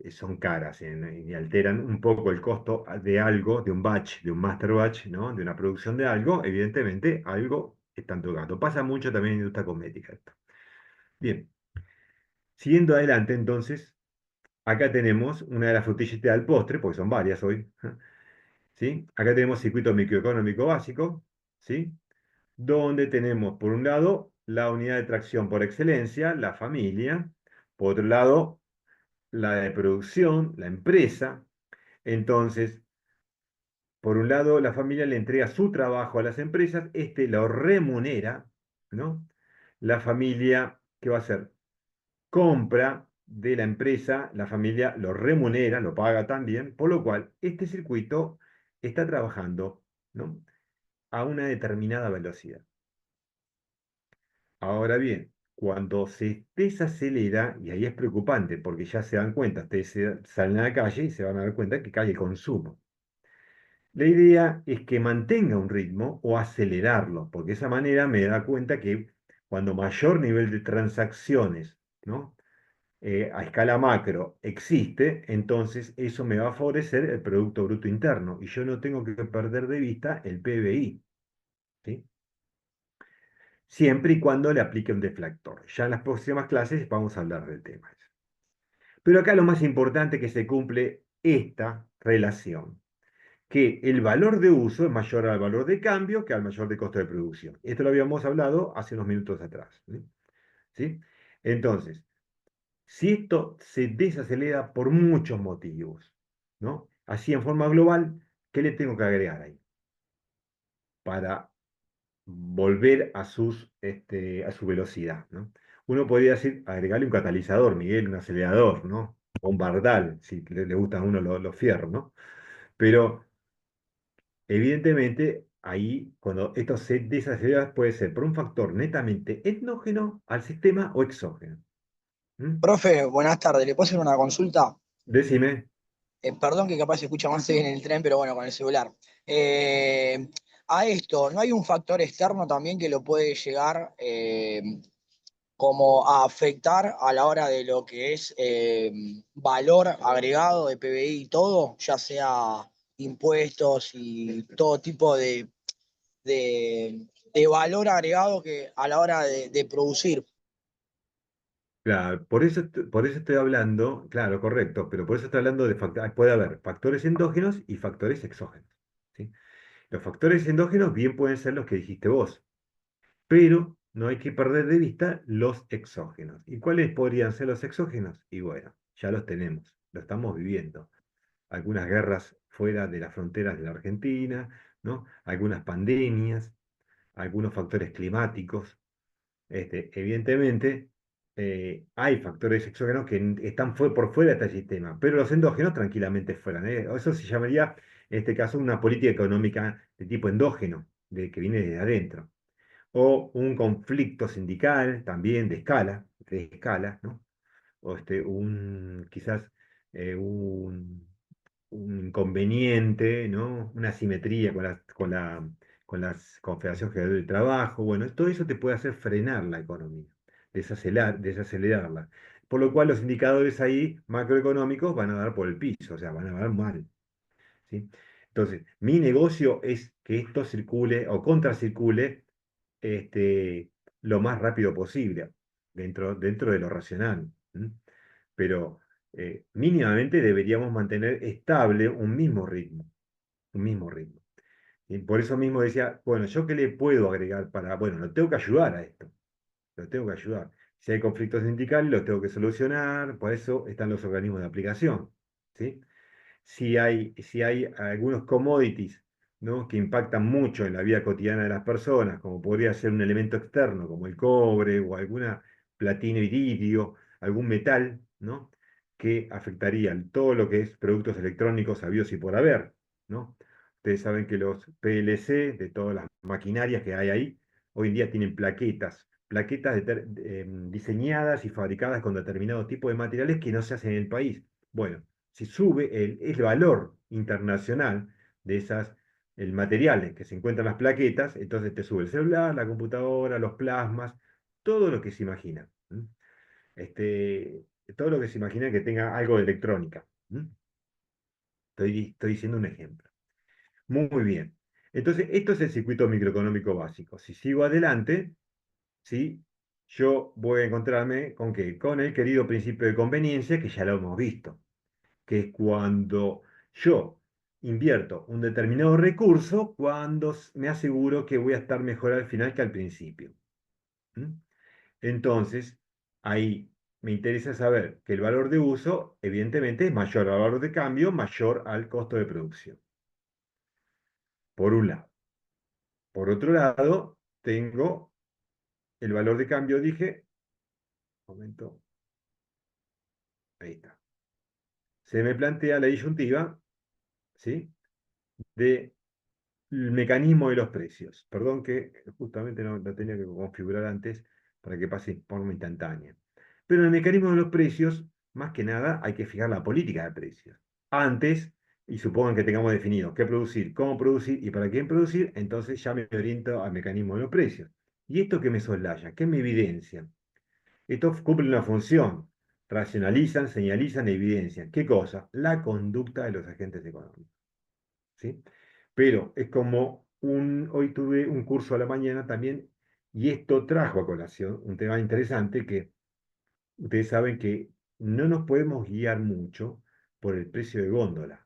son caras y alteran un poco el costo de algo, de un batch, de un master batch, ¿no? De una producción de algo, evidentemente algo están tocando. Pasa mucho también en la industria cosmética esto. Bien, siguiendo adelante entonces, acá tenemos una de las frutillitas del postre, porque son varias hoy, ¿sí? Acá tenemos circuito microeconómico básico, ¿sí? Donde tenemos, por un lado, la unidad de tracción por excelencia, la familia, por otro lado, la de producción, la empresa. Entonces, por un lado, la familia le entrega su trabajo a las empresas, este lo remunera, ¿no? La familia, ¿qué va a hacer? Compra de la empresa, la familia lo remunera, lo paga también, por lo cual este circuito está trabajando, ¿no? A una determinada velocidad. Ahora bien, cuando se desacelera, y ahí es preocupante, porque ya se dan cuenta, ustedes salen a la calle y se van a dar cuenta que cae el consumo. La idea es que mantenga un ritmo o acelerarlo, porque de esa manera me da cuenta que cuando mayor nivel de transacciones, ¿no? A escala macro existe, entonces eso me va a favorecer el Producto Bruto Interno y yo no tengo que perder de vista el PBI, ¿sí? Siempre y cuando le aplique un deflactor. Ya en las próximas clases vamos a hablar del tema. Pero acá lo más importante es que se cumple esta relación, que el valor de uso es mayor al valor de cambio que al mayor de costo de producción. Esto lo habíamos hablado hace unos minutos atrás, ¿sí? ¿Sí? Entonces, si esto se desacelera por muchos motivos, ¿no? Así en forma global, ¿qué le tengo que agregar ahí? Para volver a su velocidad, ¿no? Uno podría decir, agregarle un catalizador, Miguel, un acelerador, ¿no? O un bardal, si le gustan a uno los fierros, ¿no? Pero evidentemente ahí, cuando esto se desacelera, puede ser por un factor netamente endógeno al sistema o exógeno. ¿Mm? Profe, buenas tardes. ¿Le puedo hacer una consulta? Decime. Perdón que capaz se escucha más en el tren, pero bueno, con el celular. Eh, a esto, ¿no hay un factor externo también que lo puede llegar como a afectar a la hora de lo que es valor agregado de PBI y todo, ya sea impuestos y todo tipo de valor agregado que a la hora de producir? Claro, por eso estoy hablando, claro, correcto, pero por eso estoy hablando de factores, puede haber factores endógenos y factores exógenos, ¿sí? Los factores endógenos bien pueden ser los que dijiste vos, pero no hay que perder de vista los exógenos. ¿Y cuáles podrían ser los exógenos? Y bueno, ya los tenemos, lo estamos viviendo. Algunas guerras fuera de las fronteras de la Argentina, ¿no? Algunas pandemias, algunos factores climáticos. Evidentemente, hay factores exógenos que están por fuera de este sistema, pero los endógenos tranquilamente fueran. Eso se llamaría, en este caso, una política económica de tipo endógeno, que viene desde adentro. O un conflicto sindical también de escala, ¿no? O quizás un inconveniente, ¿no? Una asimetría con la Confederación General del Trabajo. Bueno, todo eso te puede hacer frenar la economía, desacelerarla. Por lo cual los indicadores ahí macroeconómicos van a dar por el piso, o sea, van a dar mal, ¿sí? Entonces, mi negocio es que esto circule o contracircule lo más rápido posible, dentro de lo racional. ¿M? Pero mínimamente deberíamos mantener estable un mismo ritmo, un mismo ritmo. Y por eso mismo decía, bueno, ¿yo qué le puedo agregar para, bueno, lo tengo que ayudar a esto, lo tengo que ayudar. Si hay conflictos sindicales, los tengo que solucionar, por eso están los organismos de aplicación, ¿sí? Si hay algunos commodities, ¿no? Que impactan mucho en la vida cotidiana de las personas, como podría ser un elemento externo, como el cobre o alguna platino iridio, algún metal, ¿no? Que afectarían todo lo que es productos electrónicos habidos y por haber, ¿no? Ustedes saben que los PLC, de todas las maquinarias que hay ahí, hoy en día tienen plaquetas diseñadas y fabricadas con determinado tipo de materiales que no se hacen en el país. Bueno, si sube el valor internacional de el materiales que se encuentran en las plaquetas, entonces te sube el celular, la computadora, los plasmas, todo lo que se imagina. ¿M? Este, todo lo que se imagina que tenga algo de electrónica. ¿M? Estoy diciendo un ejemplo. Muy bien. Entonces, esto es el circuito microeconómico básico. Si sigo adelante, ¿sí? Yo voy a encontrarme con qué? Con el querido principio de conveniencia, que ya lo hemos visto, que es cuando yo invierto un determinado recurso, cuando me aseguro que voy a estar mejor al final que al principio. ¿Mm? Entonces, ahí me interesa saber que el valor de uso, evidentemente, es mayor al valor de cambio, mayor al costo de producción, por un lado. Por otro lado, tengo el valor de cambio, dije, un momento, ahí está. Se me plantea la disyuntiva, ¿sí? De el mecanismo de los precios. Perdón que justamente no lo tenía que configurar antes para que pase de forma instantánea. Pero en el mecanismo de los precios, más que nada, hay que fijar la política de precios. Antes, y supongan que tengamos definido qué producir, cómo producir y para quién producir, entonces ya me oriento al mecanismo de los precios. ¿Y esto qué me soslaya? ¿Qué me evidencia? Esto cumple una función. Racionalizan, señalizan, evidencian. ¿Qué cosa? La conducta de los agentes económicos. ¿Sí? Pero es como hoy tuve un curso a la mañana también y esto trajo a colación un tema interesante que ustedes saben que no nos podemos guiar mucho por el precio de góndola.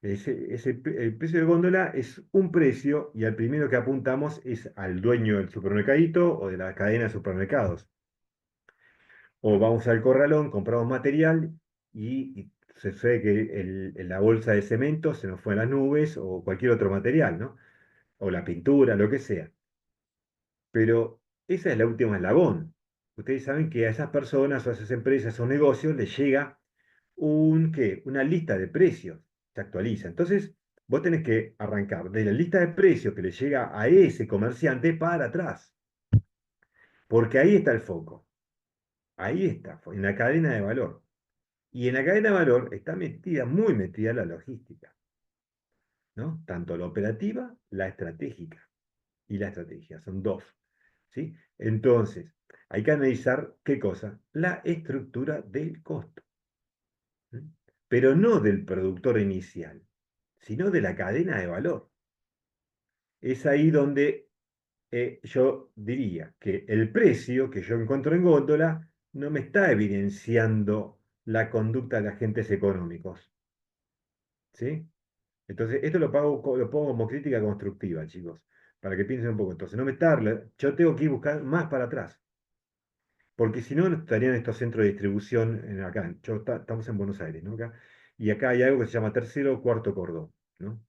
El precio de góndola es un precio y al primero que apuntamos es al dueño del supermercadito o de la cadena de supermercados. O vamos al corralón, compramos material y se sucede que la bolsa de cemento se nos fue a las nubes o cualquier otro material, ¿no? O la pintura, lo que sea. Pero esa es la última eslabón. Ustedes saben que a esas personas o a esas empresas o negocios les llega ¿qué? Una lista de precios, se actualiza. Entonces, vos tenés que arrancar de la lista de precios que le llega a ese comerciante para atrás, porque ahí está el foco, ahí está, en la cadena de valor. Y en la cadena de valor está metida, muy metida la logística, ¿no? Tanto la operativa, la estratégica y la estrategia, son dos, ¿sí? Entonces, hay que analizar qué cosa, la estructura del costo, ¿sí? Pero no del productor inicial, sino de la cadena de valor. Es ahí donde yo diría que el precio que yo encuentro en góndola no me está evidenciando la conducta de agentes económicos, ¿sí? Entonces, esto lo pongo como crítica constructiva, chicos, para que piensen un poco. Entonces, no me está, yo tengo que ir buscar más para atrás, porque si no, no estarían estos centros de distribución acá. Estamos en Buenos Aires, ¿no? Acá, y acá hay algo que se llama tercero o cuarto cordón, ¿no?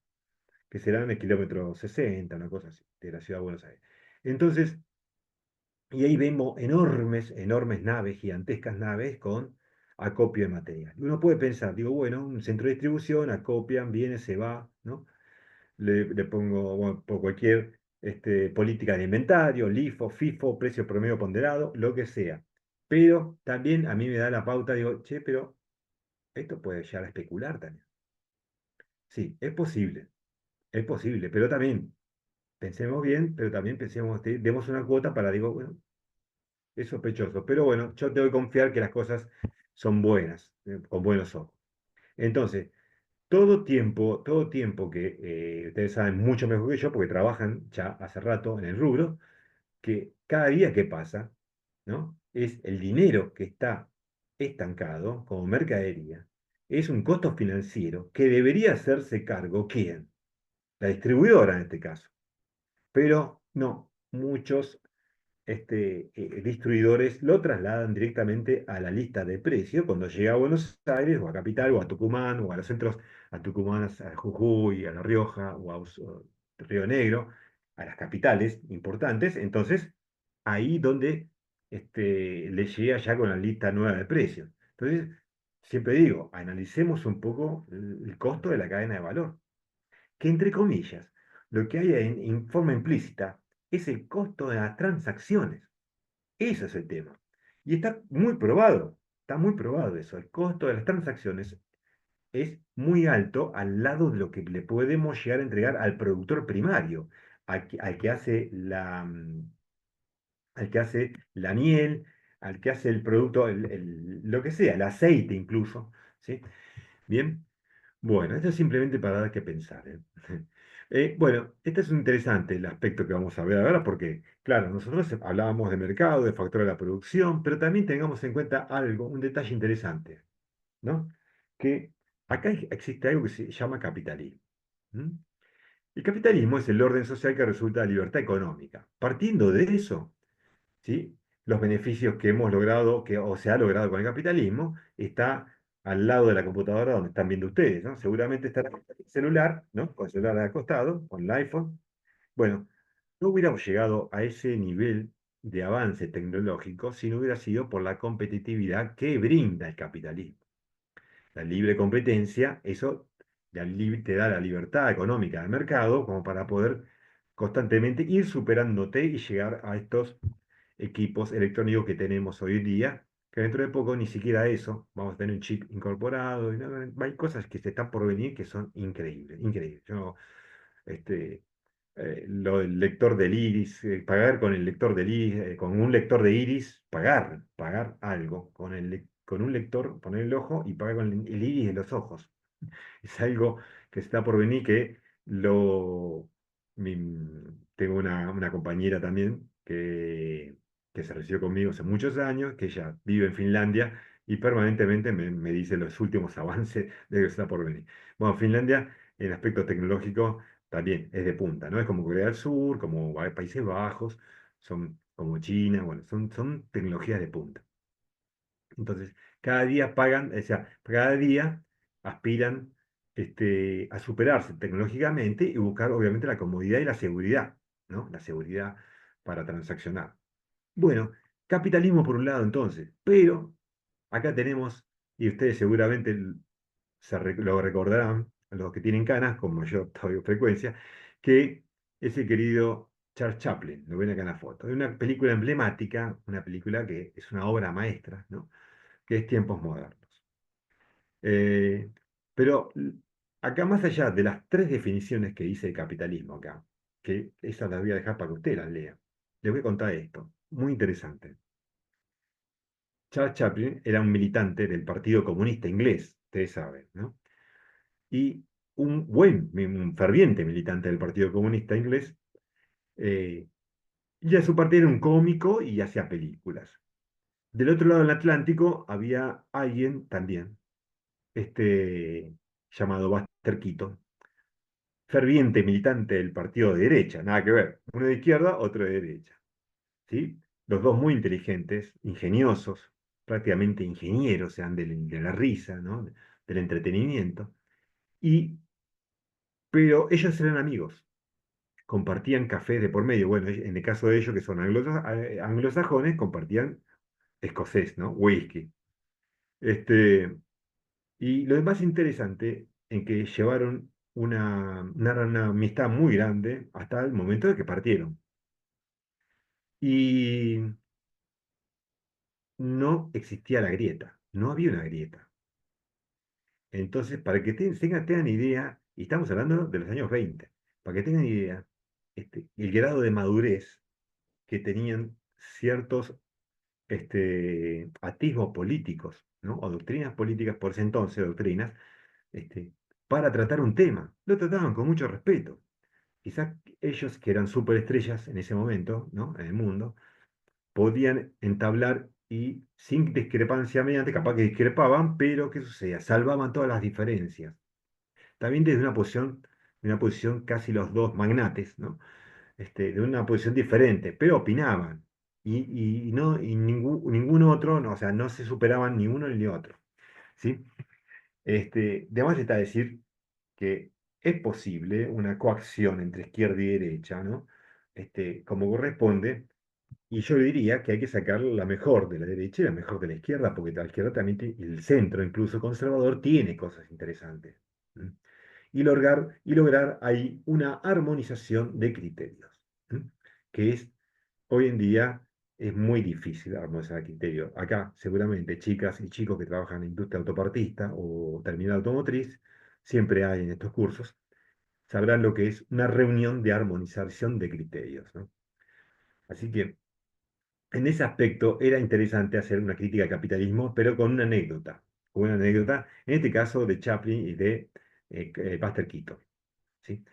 Que será en el kilómetro 60, una cosa así, de la ciudad de Buenos Aires. Entonces, y ahí vemos enormes, enormes naves, gigantescas naves con acopio de material. Uno puede pensar, digo, bueno, un centro de distribución, acopian, viene, se va, ¿no? Le pongo bueno, por cualquier política de inventario, LIFO, FIFO, precio promedio ponderado, lo que sea. Pero también a mí me da la pauta, digo, che, pero esto puede llegar a especular también. Sí, es posible, pero también pensemos bien, pero también pensemos, demos una cuota para, digo, bueno, es sospechoso, pero bueno, yo tengo que confiar que las cosas son buenas, con buenos ojos. Entonces, todo tiempo que ustedes saben mucho mejor que yo, porque trabajan ya hace rato en el rubro, que cada día que pasa, ¿no? Es el dinero que está estancado como mercadería, es un costo financiero que debería hacerse cargo, ¿quién? La distribuidora en este caso. Pero no, muchos distribuidores lo trasladan directamente a la lista de precios cuando llega a Buenos Aires o a Capital o a Tucumán o a los centros, a Tucumán, a Jujuy, a La Rioja o Río Negro, a las capitales importantes. Entonces, ahí donde le llega ya con la lista nueva de precios. Entonces, siempre digo, analicemos un poco el costo de la cadena de valor, que entre comillas, lo que hay en forma implícita es el costo de las transacciones. Ese es el tema. Y está muy probado eso. El costo de las transacciones es muy alto al lado de lo que le podemos llegar a entregar al productor primario, al que hace al que hace la miel, al que hace el producto, lo que sea, el aceite incluso, ¿sí? Bien, bueno, esto es simplemente para dar que pensar, ¿eh? Bueno, este es un interesante el aspecto que vamos a ver ahora porque, claro, nosotros hablábamos de mercado, de factor de la producción, pero también tengamos en cuenta algo, un detalle interesante, ¿no? Que acá existe algo que se llama capitalismo. ¿Mm? El capitalismo es el orden social que resulta de la libertad económica. Partiendo de eso, ¿sí? Los beneficios que hemos logrado, o se ha logrado con el capitalismo, está al lado de la computadora donde están viendo ustedes, ¿no? Seguramente está el celular, ¿no? Con el celular al costado, con el iPhone. Bueno, no hubiéramos llegado a ese nivel de avance tecnológico si no hubiera sido por la competitividad que brinda el capitalismo. La libre competencia, eso te da la libertad económica del mercado como para poder constantemente ir superándote y llegar a estos equipos electrónicos que tenemos hoy en día, que dentro de poco ni siquiera eso, vamos a tener un chip incorporado, y hay cosas que se están por venir que son increíbles, increíbles. Este, lo del lector del iris, pagar con el lector del iris, con un lector de iris, pagar algo, con un lector, poner el ojo y pagar con el iris de los ojos. Es algo que está por venir que lo... tengo una compañera también que se recibió conmigo hace muchos años, que ella vive en Finlandia y permanentemente me dice los últimos avances de lo que está por venir. Bueno, Finlandia en aspecto tecnológico también es de punta, ¿no? Es como Corea del Sur, como Países Bajos, son como China, bueno, son tecnologías de punta. Entonces, cada día pagan, o sea, cada día aspiran a superarse tecnológicamente y buscar, obviamente, la comodidad y la seguridad, ¿no? La seguridad para transaccionar. Bueno, capitalismo por un lado, entonces, pero acá tenemos, y ustedes seguramente lo recordarán, los que tienen canas, como yo todavía frecuencia, que ese querido Charles Chaplin, lo ven acá en la foto, de una película emblemática, una película que es una obra maestra, ¿no? Que es Tiempos Modernos. Eh, pero acá, más allá de las tres definiciones que hice de capitalismo acá, que esas las voy a dejar para que usted las lea, les voy a contar esto, muy interesante. Charles Chaplin era un militante del Partido Comunista Inglés, ustedes saben, ¿no? Y un ferviente militante del Partido Comunista Inglés, eh, y a su parte era un cómico y hacía películas. Del otro lado del Atlántico había alguien también llamado Buster Keaton, ferviente militante del partido de derecha, nada que ver, uno de izquierda, otro de derecha, ¿sí? Los dos muy inteligentes, ingeniosos, prácticamente ingenieros, sean de la risa, ¿no? Del entretenimiento, y, pero ellos eran amigos, compartían café de por medio, bueno, en el caso de ellos que son anglosajones, compartían escocés, ¿no? Whisky. Este, Y lo más interesante en que llevaron una amistad muy grande hasta el momento de que partieron. Y no existía la grieta, no había una grieta. Entonces, para que tengan idea, y estamos hablando de los años 20, para que tengan idea, el grado de madurez que tenían ciertos atisbos políticos, ¿no? O doctrinas políticas, por ese entonces, doctrinas, este, para tratar un tema. Lo trataban con mucho respeto. Quizás ellos, que eran superestrellas en ese momento, ¿no? En el mundo, podían entablar y sin discrepancia mediante, capaz que discrepaban, pero ¿qué sucedía? Salvaban todas las diferencias. También desde una posición casi los dos magnates, ¿no? De una posición diferente, pero opinaban. Ningún otro, no, o sea, no se superaban ni uno ni otro. ¿Sí? De más está decir que es posible una coacción entre izquierda y derecha, ¿no? Como corresponde, y yo diría que hay que sacar la mejor de la derecha y la mejor de la izquierda, porque la izquierda también, y el centro, incluso conservador, tiene cosas interesantes. ¿Mm? Y lograr ahí una armonización de criterios, ¿mm? Que es, hoy en día, es muy difícil armonizar criterios. Acá, seguramente, chicas y chicos que trabajan en industria autopartista o terminal automotriz, siempre hay en estos cursos, sabrán lo que es una reunión de armonización de criterios, ¿no? Así que en ese aspecto era interesante hacer una crítica al capitalismo, pero con una anécdota. Con una anécdota, en este caso de Chaplin y de Buster Keaton. ¿Sí?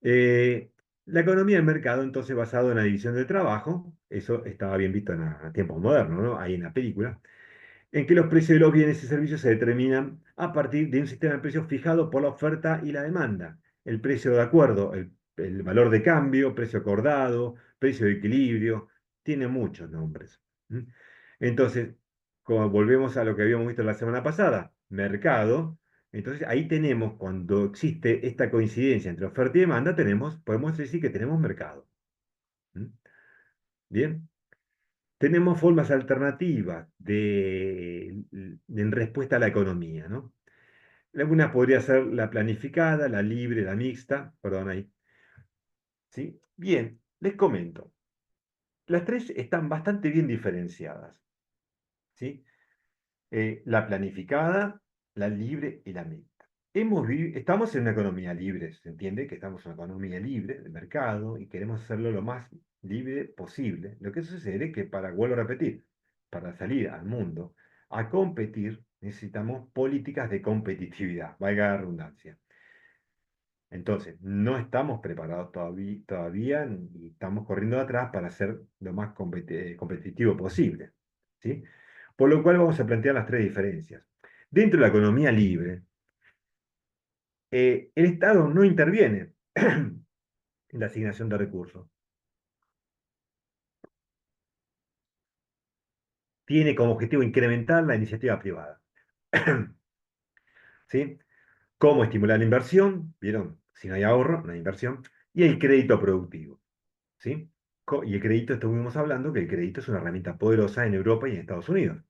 Eh, la economía del mercado, entonces, basado en la división del trabajo, eso estaba bien visto en tiempos modernos, ¿no? Ahí en la película, en que los precios de los bienes y servicios se determinan a partir de un sistema de precios fijado por la oferta y la demanda. El precio de acuerdo, el valor de cambio, precio acordado, precio de equilibrio, tiene muchos nombres. ¿Mm? Entonces, como volvemos a lo que habíamos visto la semana pasada, mercado, entonces ahí tenemos, cuando existe esta coincidencia entre oferta y demanda, podemos decir que tenemos mercado. ¿Mm? Bien. Tenemos formas alternativas en respuesta a la economía, ¿no? Una podría ser la planificada, la libre, la mixta, perdón ahí. ¿Sí? Bien, les comento. Las tres están bastante bien diferenciadas, ¿sí? La planificada, la libre y la mixta. Estamos en una economía libre, ¿se entiende? Que estamos en una economía libre de mercado y queremos hacerlo lo más libre posible. Lo que sucede es que vuelvo a repetir, para salir al mundo a competir necesitamos políticas de competitividad, valga la redundancia. Entonces, no estamos preparados todavía y estamos corriendo atrás para ser lo más competitivo posible, ¿sí? Por lo cual vamos a plantear las tres diferencias. Dentro de la economía libre, el Estado no interviene en la asignación de recursos. Tiene como objetivo incrementar la iniciativa privada. ¿Sí? ¿Cómo estimular la inversión? ¿Vieron? Si no hay ahorro, no hay inversión. Y el crédito productivo. ¿Sí? Y el crédito, estuvimos hablando que el crédito es una herramienta poderosa en Europa y en Estados Unidos.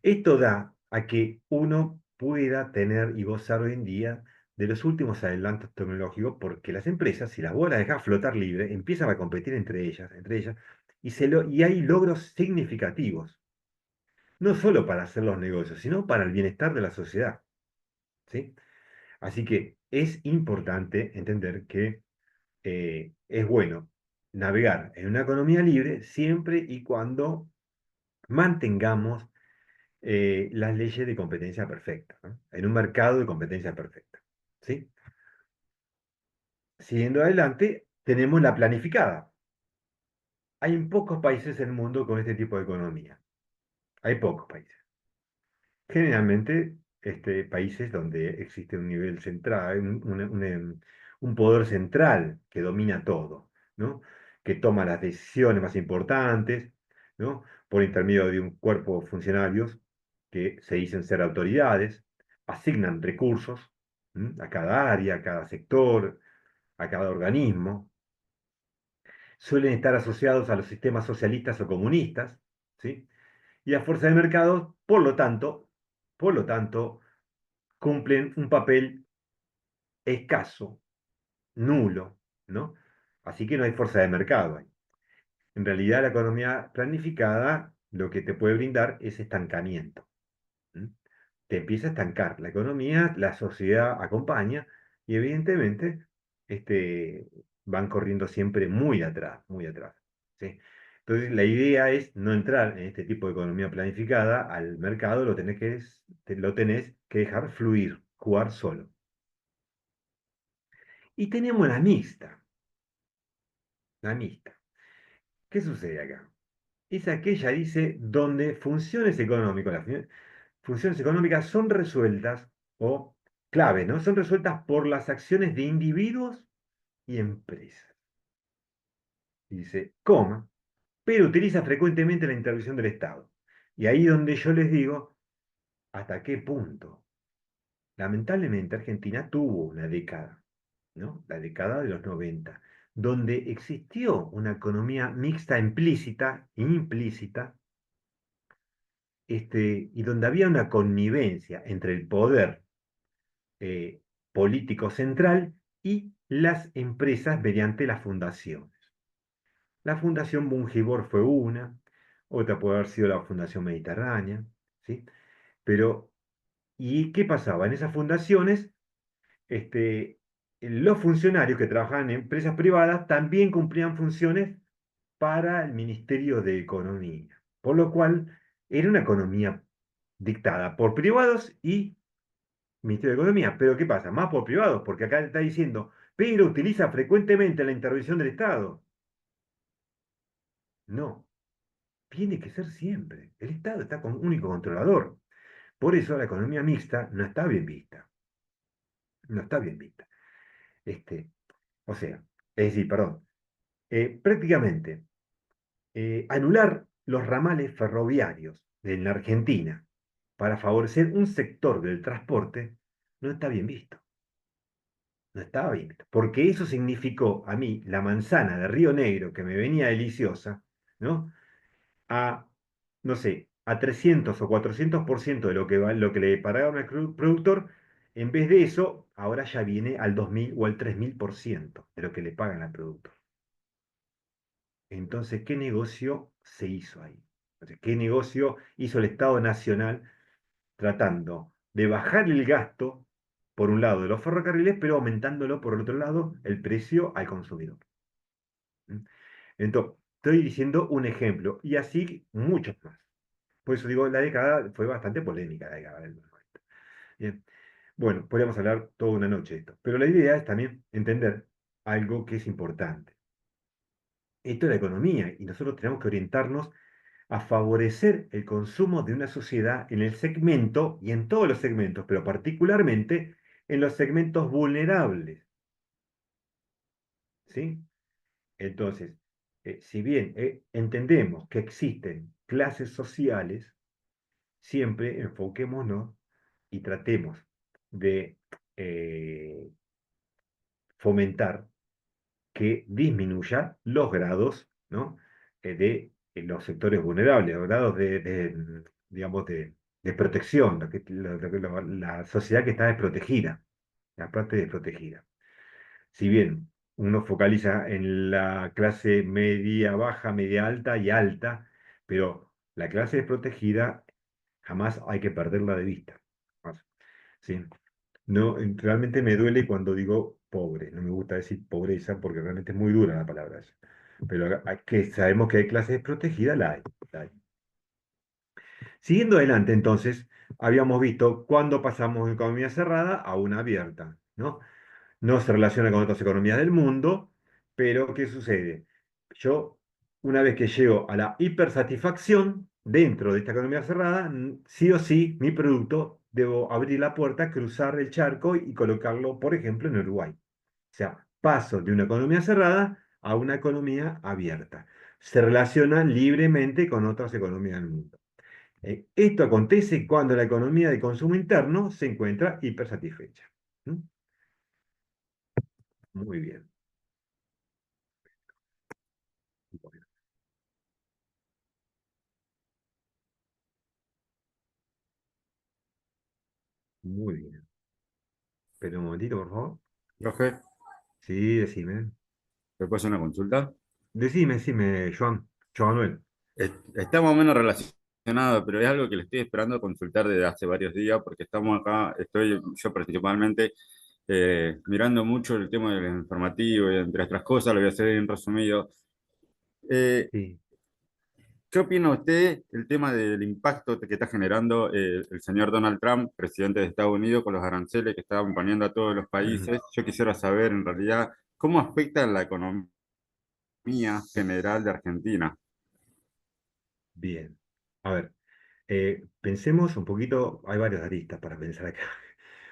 Esto da a que uno pueda tener y gozar hoy en día de los últimos adelantos tecnológicos, porque las empresas, si las vos las dejás flotar libre, empiezan a competir entre ellas, y hay logros significativos, no solo para hacer los negocios, sino para el bienestar de la sociedad, ¿sí? Así que es importante entender que es bueno navegar en una economía libre siempre y cuando mantengamos las leyes de competencia perfecta, ¿no? En un mercado de competencia perfecta, ¿sí? Siguiendo adelante, tenemos la planificada. Hay pocos países en el mundo con este tipo de economía. Hay pocos países. Generalmente, países donde existe un nivel central, un poder central que domina todo, ¿no? Que toma las decisiones más importantes, ¿no? Por intermedio de un cuerpo de funcionarios que se dicen ser autoridades, asignan recursos, ¿m? A cada área, a cada sector, a cada organismo. Suelen estar asociados a los sistemas socialistas o comunistas, ¿sí? Y a fuerza de mercado, por lo tanto, cumplen un papel escaso, nulo, ¿no? Así que no hay fuerza de mercado ahí. En realidad, la economía planificada lo que te puede brindar es estancamiento. ¿M? Te empieza a estancar la economía, la sociedad acompaña y evidentemente van corriendo siempre muy atrás, muy atrás. ¿Sí? Entonces, la idea es no entrar en este tipo de economía planificada al mercado, lo tenés que dejar fluir, jugar solo. Y tenemos la mixta, la mixta. ¿Qué sucede acá? Es aquella, dice, donde funciones económicas son resueltas, o clave, ¿no? Son resueltas por las acciones de individuos y empresas. Dice, coma, pero utiliza frecuentemente la intervención del Estado. Y ahí donde yo les digo, ¿hasta qué punto? Lamentablemente Argentina tuvo una década, ¿no? La década de los 90, donde existió una economía mixta implícita, implícita, y donde había una connivencia entre el poder eh, político central y las empresas mediante las fundaciones. La Fundación Bungibor fue una, otra puede haber sido la Fundación Mediterránea, ¿sí? Pero, ¿y qué pasaba? En esas fundaciones, los funcionarios que trabajaban en empresas privadas también cumplían funciones para el Ministerio de Economía, por lo cual era una economía dictada por privados y Ministerio de Economía. Pero ¿qué pasa? Más por privados, porque acá está diciendo, pero utiliza frecuentemente la intervención del Estado. No, tiene que ser siempre. El Estado está como único controlador. Por eso la economía mixta no está bien vista. No está bien vista. Este, o sea, es decir, perdón, prácticamente anular los ramales ferroviarios en la Argentina para favorecer un sector del transporte no está bien visto. No estaba bien visto. Porque eso significó a mí la manzana de Río Negro que me venía deliciosa, ¿no? A, no sé, a 300 o 400% de lo que le pagaron al productor. En vez de eso, ahora ya viene al 2000 o al 3000% de lo que le pagan al productor. Entonces, ¿qué negocio se hizo ahí? Entonces, ¿qué negocio hizo el Estado Nacional tratando de bajar el gasto, por un lado, de los ferrocarriles, pero aumentándolo, por el otro lado, el precio al consumidor? ¿Mm? Entonces, estoy diciendo un ejemplo, y así muchos más. Por eso digo, la década fue bastante polémica, la década del 90. Bien. Bueno, podríamos hablar toda una noche de esto, pero la idea es también entender algo que es importante. Esto es la economía y nosotros tenemos que orientarnos a favorecer el consumo de una sociedad en el segmento y en todos los segmentos, pero particularmente en los segmentos vulnerables, ¿sí? Entonces, si bien entendemos que existen clases sociales, siempre enfoquémonos y tratemos de eh, fomentar que disminuya los grados, ¿no? De los sectores vulnerables, los grados digamos, de protección, la sociedad que está desprotegida, la parte desprotegida. Si bien uno focaliza en la clase media, baja, media alta y alta, pero la clase desprotegida jamás hay que perderla de vista. Jamás. ¿Sí? No, realmente me duele cuando digo pobre. No me gusta decir pobreza porque realmente es muy dura la palabra esa. Pero que sabemos que hay clases desprotegidas, la hay. La hay. Siguiendo adelante, entonces, habíamos visto cuándo pasamos de economía cerrada a una abierta, ¿no? No se relaciona con otras economías del mundo, pero ¿qué sucede? Yo, una vez que llego a la hipersatisfacción dentro de esta economía cerrada, sí o sí, mi producto, debo abrir la puerta, cruzar el charco y colocarlo, por ejemplo, en Uruguay. O sea, paso de una economía cerrada a una economía abierta. Se relaciona libremente con otras economías del mundo. Esto acontece cuando la economía de consumo interno se encuentra hipersatisfecha. ¿Mm? Muy bien. Bueno, muy bien. Pero un momentito, por favor. Profe, Sí, decime. ¿me puedo hacer una consulta? Decime, Joan Manuel. Está más o menos relacionado, pero es algo que le estoy esperando consultar desde hace varios días, porque estamos acá, estoy yo principalmente mirando mucho el tema del informativo y entre otras cosas, lo voy a hacer bien resumido. Eh, Sí. ¿Qué opina usted del tema del impacto que está generando el señor Donald Trump, presidente de Estados Unidos, con los aranceles que está imponiendo a todos los países? Yo quisiera saber, en realidad, cómo afecta en la economía general de Argentina. Bien. A ver, pensemos un poquito, hay varias aristas para pensar acá.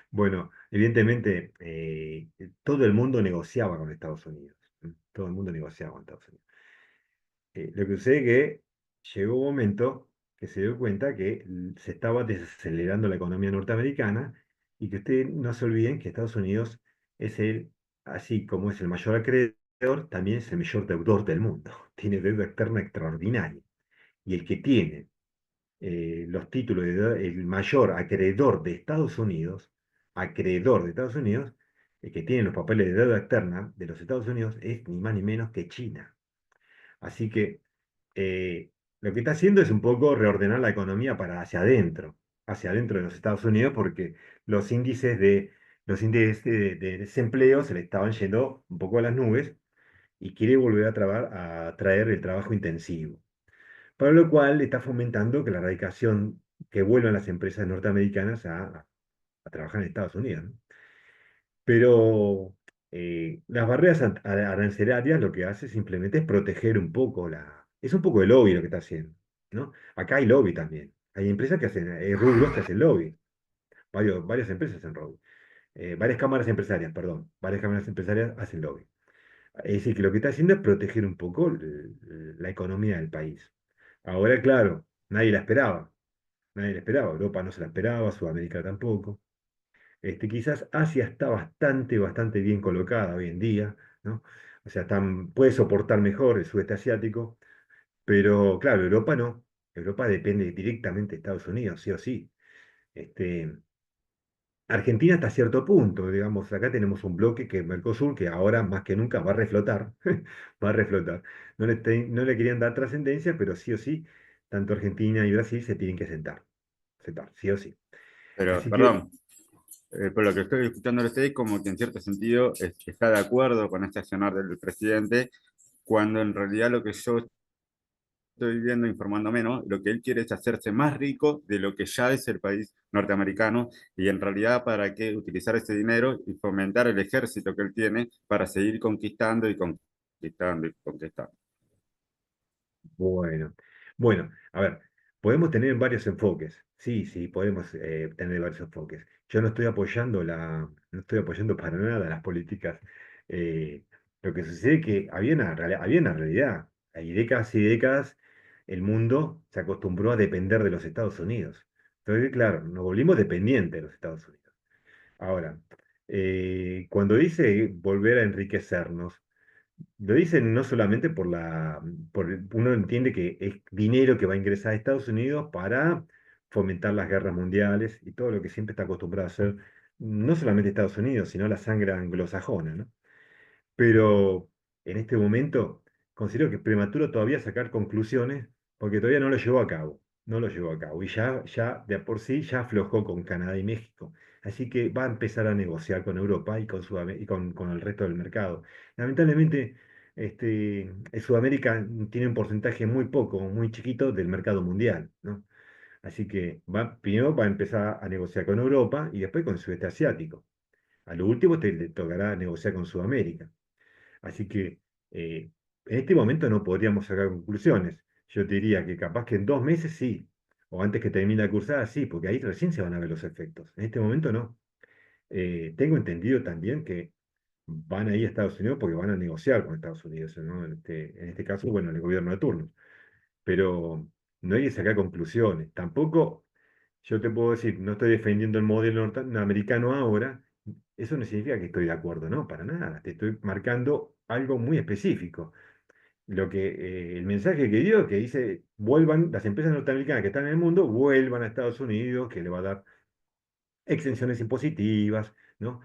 Bueno, evidentemente, todo el mundo negociaba con Estados Unidos. Todo el mundo negociaba con Estados Unidos. Lo que sucede es que llegó un momento que se dio cuenta que se estaba desacelerando la economía norteamericana y que ustedes no se olviden que Estados Unidos es así como es el mayor acreedor, también es el mayor deudor del mundo. Tiene deuda externa extraordinaria. Y el que tiene los títulos de deuda, el mayor acreedor de Estados Unidos, el que tiene los papeles de deuda externa de los Estados Unidos es ni más ni menos que China. Así que lo que está haciendo es un poco reordenar la economía para hacia adentro de los Estados Unidos, porque los índices de desempleo se le estaban yendo un poco a las nubes y quiere volver a traer el trabajo intensivo. Para lo cual está fomentando que la radicación, que vuelvan las empresas norteamericanas a trabajar en Estados Unidos, ¿no? Pero las barreras arancelarias lo que hace simplemente es proteger un poco Es un poco de lobby lo que está haciendo, ¿no? Acá hay lobby también. Hay empresas que hacen, hay rubros que hacen lobby. Varias empresas hacen lobby. Varias cámaras empresarias, perdón. Varias cámaras empresarias hacen lobby. Es decir, que lo que está haciendo es proteger un poco la economía del país. Ahora, claro, nadie la esperaba. Nadie la esperaba. Europa no se la esperaba, Sudamérica tampoco. Quizás Asia está bastante bien colocada hoy en día, ¿no? O sea, puede soportar mejor el sudeste asiático, pero claro, Europa no. Europa depende directamente de Estados Unidos, sí o sí. Este, Argentina hasta cierto punto, digamos, acá tenemos un bloque que es Mercosur, que ahora más que nunca va a reflotar, va a reflotar. No le querían dar trascendencia, pero sí o sí, tanto Argentina y Brasil se tienen que sentar, sí o sí. Pero, Así que, perdón, por lo que estoy escuchando de usted, como que en cierto sentido está de acuerdo con este accionar del presidente, cuando en realidad lo que yo estoy viendo, informándome, ¿no? Lo que él quiere es hacerse más rico de lo que ya es el país norteamericano y en realidad para qué utilizar ese dinero y fomentar el ejército que él tiene para seguir conquistando y conquistando y conquistando. bueno, bueno, a ver, podemos tener varios enfoques. Sí, sí, podemos tener varios enfoques. Yo no estoy apoyando para nada las políticas. eh, lo que sucede es que había una realidad. Hay décadas y décadas, el mundo se acostumbró a depender de los Estados Unidos. Entonces, claro, nos volvimos dependientes de los Estados Unidos. Ahora, cuando dice volver a enriquecernos, lo dicen no solamente uno entiende que es dinero que va a ingresar a Estados Unidos para fomentar las guerras mundiales y todo lo que siempre está acostumbrado a hacer, no solamente Estados Unidos, sino la sangre anglosajona, ¿no? Pero en este momento considero que es prematuro todavía sacar conclusiones porque todavía no lo llevó a cabo, no lo llevó a cabo y ya de por sí ya aflojó con Canadá y México. Así que va a empezar a negociar con Europa y con el resto del mercado. Lamentablemente, Sudamérica tiene un porcentaje muy poco, muy chiquito del mercado mundial, ¿no? Así que primero va a empezar a negociar con Europa y después con el sudeste asiático. A lo último le tocará negociar con Sudamérica. Así que en este momento no podríamos sacar conclusiones. Yo te diría que capaz que en 2 meses sí, o antes que termine la cursada sí, porque ahí recién se van a ver los efectos. En este momento no. Tengo entendido también que van a ir a Estados Unidos porque van a negociar con Estados Unidos, ¿no? En este caso, bueno, el gobierno de turno. Pero no hay que sacar conclusiones. Tampoco yo te puedo decir, no estoy defendiendo el modelo norteamericano ahora. Eso no significa que estoy de acuerdo, no, para nada. Te estoy marcando algo muy específico. El mensaje que dio, que dice, vuelvan, las empresas norteamericanas que están en el mundo, vuelvan a Estados Unidos, que le va a dar exenciones impositivas, ¿no?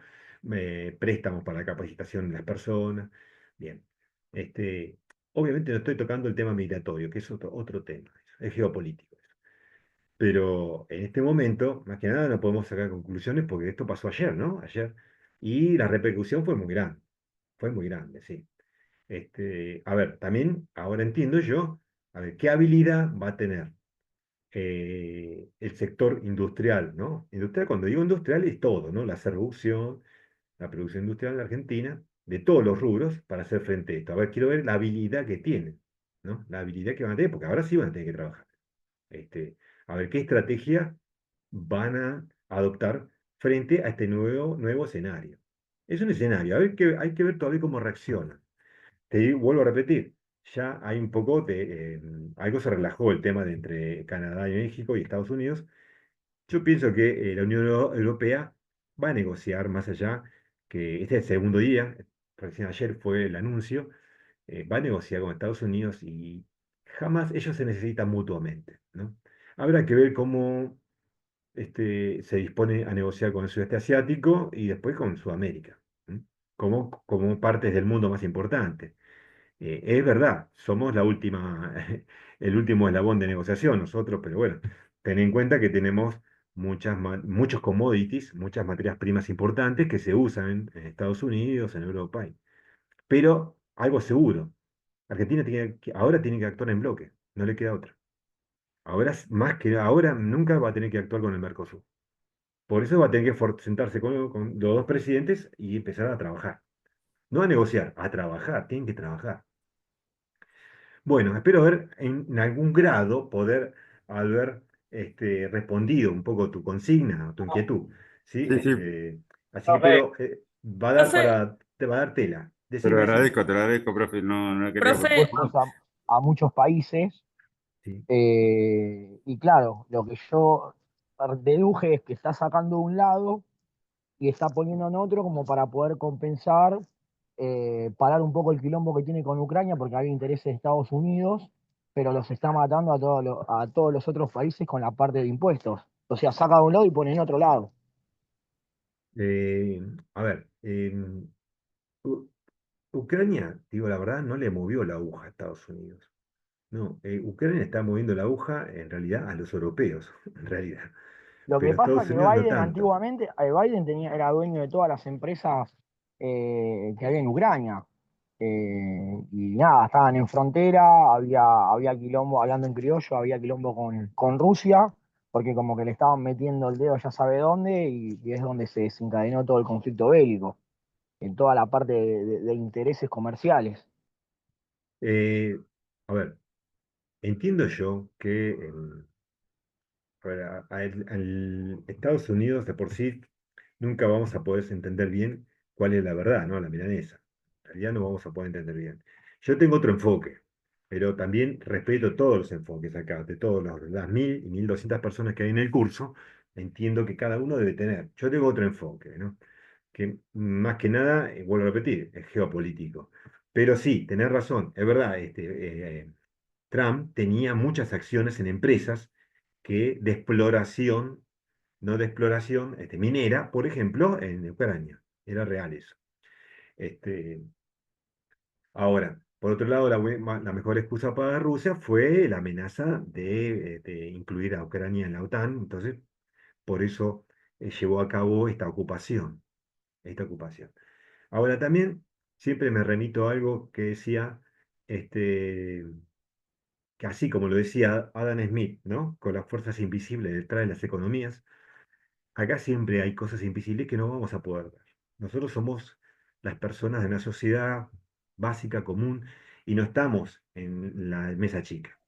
Préstamos para la capacitación de las personas. Bien. Este, Obviamente no estoy tocando el tema migratorio, que es otro tema, es geopolítico. Pero en este momento, más que nada, no podemos sacar conclusiones porque esto pasó ayer, ¿no? Ayer. Y la repercusión fue muy grande, sí. A ver, también ahora entiendo yo, a ver, ¿qué habilidad va a tener el sector industrial, ¿no? Industrial, cuando digo industrial es todo, ¿no? La producción industrial en la Argentina, de todos los rubros, para hacer frente a esto. A ver, quiero ver la habilidad que tienen, ¿no? La habilidad que van a tener, porque ahora sí van a tener que trabajar. Este, a ver qué estrategia van a adoptar frente a este nuevo escenario. Es un escenario, a ver hay que ver todavía cómo reacciona. Vuelvo a repetir, ya hay un poco algo se relajó el tema de entre Canadá y México y Estados Unidos. Yo pienso que la Unión Europea va a negociar más allá, que este es el segundo día, recién ayer fue el anuncio, va a negociar con Estados Unidos y jamás ellos se necesitan mutuamente, ¿no? Habrá que ver cómo se dispone a negociar con el sudeste asiático y después con Sudamérica, ¿m? Como partes del mundo más importantes. Es verdad, somos el último eslabón de negociación nosotros, pero bueno, ten en cuenta que tenemos muchos commodities, muchas materias primas importantes que se usan en Estados Unidos, en Europa. Pero algo seguro. Argentina ahora tiene que actuar en bloque, no le queda otra. Ahora, más que ahora, nunca va a tener que actuar con el Mercosur. Por eso va a tener que sentarse con los dos presidentes y empezar a trabajar. No a negociar, a trabajar, tienen que trabajar. Bueno, espero ver en algún grado poder haber respondido un poco tu consigna o tu inquietud. ¿Sí? Sí, sí, Así que, Profe, pero va a dar Profe, te va a dar tela. pero Decime. te lo agradezco, profe, no, no quería profe, exportaciones a muchos países. Sí. Y claro, lo que yo deduje es que está sacando de un lado y está poniendo en otro como para poder compensar, parar un poco el quilombo que tiene con Ucrania, porque había intereses de Estados Unidos, pero los está matando a todos los otros países con la parte de impuestos. O sea, saca de un lado y pone en otro lado. Eh, a ver, U- Ucrania, digo la verdad, no le movió la aguja a Estados Unidos. No, Ucrania está moviendo la aguja en realidad a los europeos, en realidad. Lo que Pero pasa Estados es que Unidos no Biden tanto. antiguamente, Biden era dueño de todas las empresas que había en Ucrania. Y nada, estaban en frontera, había quilombo, hablando en criollo, había quilombo con Rusia, porque como que le estaban metiendo el dedo ya sabe dónde, y es donde se desencadenó todo el conflicto bélico, en toda la parte de intereses comerciales. Eh, a ver, entiendo yo que a ver, al Estados Unidos de por sí nunca vamos a poder entender bien cuál es la verdad, ¿no? La milanesa. En realidad no vamos a poder entender bien. Yo tengo otro enfoque, pero también respeto todos los enfoques acá, de todas las 1.000 y 1.200 personas que hay en el curso, entiendo que cada uno debe tener. Yo tengo otro enfoque, ¿no? Que más que nada, vuelvo a repetir, es geopolítico. Pero sí, tenés razón, es verdad, Trump tenía muchas acciones en empresas que de exploración, no de exploración, minera, por ejemplo, en Ucrania. Era real eso. Este, ahora, por otro lado, la mejor excusa para Rusia fue la amenaza de incluir a Ucrania en la OTAN. Entonces, por eso llevó a cabo esta ocupación. Esta ocupación. Ahora también siempre me remito a algo que decía, este, que así como lo decía Adam Smith, ¿no? Con las fuerzas invisibles detrás de las economías, acá siempre hay cosas invisibles que no vamos a poder ver. Nosotros somos las personas de una sociedad básica, común, y no estamos en la mesa chica.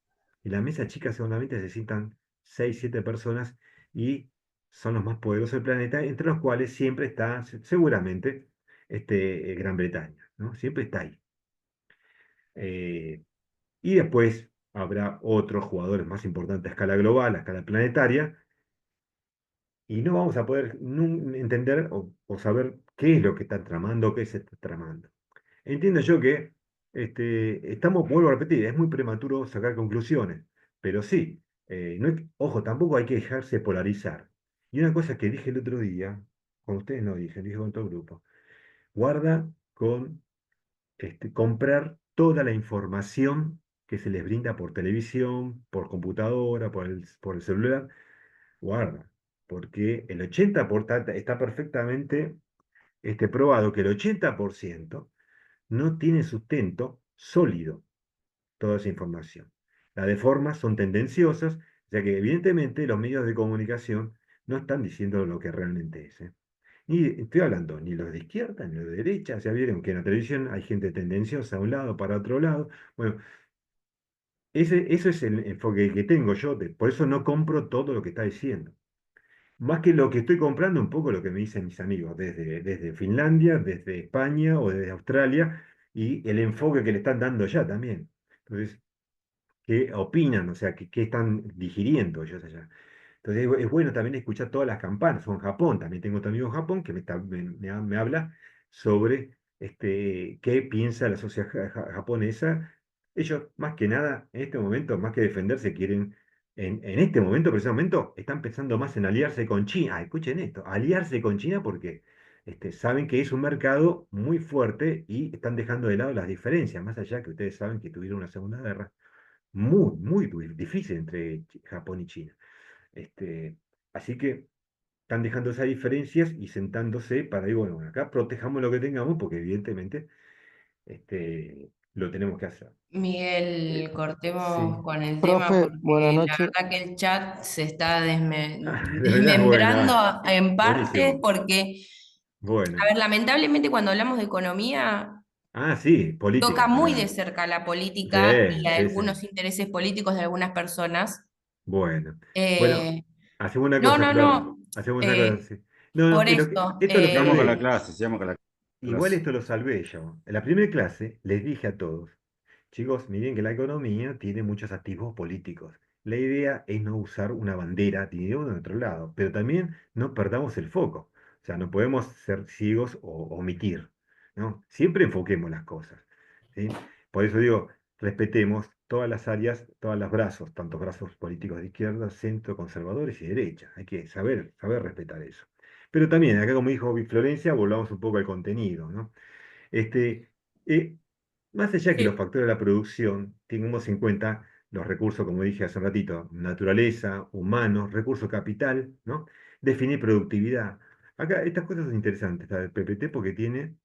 En la mesa chica solamente se sientan 6 7 personas y son los más poderosos del planeta, entre los cuales siempre está, seguramente, Gran Bretaña, ¿no? Siempre está ahí. Eh, y después habrá otros jugadores más importantes a escala global, a escala planetaria, y no vamos a poder entender o saber qué es lo que están tramando, qué se está tramando. Entiendo yo que vuelvo a repetir, es muy prematuro sacar conclusiones, pero sí, ojo, tampoco hay que dejarse polarizar. Y una cosa que dije el otro día, con ustedes no dije con todo el grupo, guarda con comprar toda la información que se les brinda por televisión, por computadora, por el celular, guarda, porque el 80% está perfectamente probado que el 80% no tiene sustento sólido toda esa información. Las de forma son tendenciosas, ya que evidentemente los medios de comunicación no están diciendo lo que realmente es. Ni estoy hablando ni los de izquierda ni los de derecha. Ya vieron que en la televisión hay gente tendenciosa a un lado para otro lado. Bueno, eso es el enfoque que tengo yo. Por eso no compro todo lo que está diciendo. Más que lo que estoy comprando, un poco lo que me dicen mis amigos desde Finlandia, desde España o desde Australia, y el enfoque que le están dando ya también. Entonces, ¿qué opinan? O sea, ¿qué están digiriendo ellos allá? Entonces, es bueno también escuchar todas las campanas. O en Japón, también tengo otro amigo en Japón que me habla sobre qué piensa la sociedad japonesa. Ellos, más que nada, en este momento, más que defenderse, quieren, en este momento, por ese momento, están pensando más en aliarse con China. Ah, escuchen esto, aliarse con China porque saben que es un mercado muy fuerte y están dejando de lado las diferencias, más allá que ustedes saben que tuvieron una segunda guerra muy difícil entre Japón y China. Este, así que están dejando esas diferencias y sentándose para ir, bueno, acá protejamos lo que tengamos, porque evidentemente lo tenemos que hacer. Miguel, cortemos Sí. con el tema Profe, buenas porque la noches. verdad que el chat se está De verdad, bueno, desmembrando en partes buenísimo. porque, a Bueno. ver, lamentablemente cuando hablamos de economía Ah, sí, toca política muy de también. cerca la Sí, política y sí, sí. algunos intereses políticos de algunas personas. Bueno. Bueno, Eh, hacemos una no, cosa, no, Flor. no. Hacemos una cosa eh, así. No, no, por esto, esto lo Sigamos con la salvé. clase, sigamos con la Igual clase. esto lo salvé yo. En la primera clase les dije a todos, chicos, miren que la economía tiene muchos activos políticos. La idea es no usar una bandera ni de uno ni de otro lado, pero también no perdamos el foco. O sea, no podemos ser ciegos o omitir, ¿no? Siempre enfoquemos las cosas, ¿sí? Por eso digo, respetemos todas las áreas, todos los brazos, tanto brazos políticos de izquierda, centro, conservadores y derecha. Hay que saber respetar eso. Pero también, acá como dijo Florencia, volvamos un poco al contenido, ¿no? Este, eh, Más allá que los sí, factores de la producción, tengamos en cuenta los recursos, como dije hace un ratito, naturaleza, humanos, recurso capital, ¿no? Definir productividad. Acá estas cosas son interesantes, está el PPT porque tiene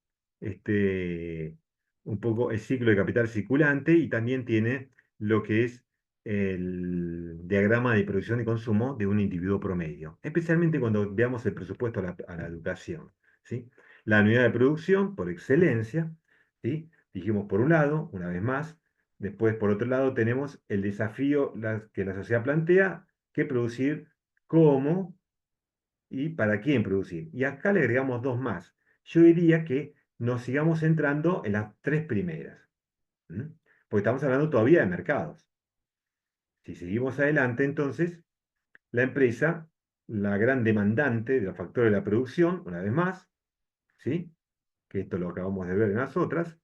un poco el ciclo de capital circulante y también tiene lo que es el diagrama de producción y consumo de un individuo promedio, especialmente cuando veamos el presupuesto a la educación, ¿sí? La unidad de producción, por excelencia, ¿sí? Dijimos por un lado, una vez más, después por otro lado tenemos el desafío que la sociedad plantea, qué producir, cómo y para quién producir. Y acá le agregamos dos más. Yo diría que nos sigamos centrando en las tres primeras, ¿m? Porque estamos hablando todavía de mercados. Si seguimos adelante, entonces, la empresa, la gran demandante de los factores de la producción, una vez más, ¿sí? Que esto lo acabamos de ver en las otras.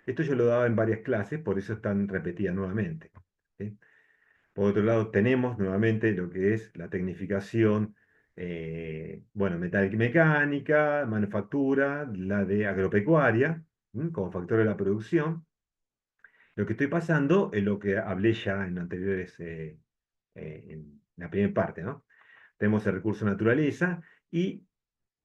Esto yo lo daba en varias clases, por eso están repetidas nuevamente, ¿sí? Por otro lado, tenemos nuevamente lo que es la tecnificación, bueno, metálica y mecánica, manufactura, la de agropecuaria, como factor de la producción. Lo que estoy pasando es lo que hablé ya en anteriores, en la primera parte, ¿no? Tenemos el recurso naturaleza y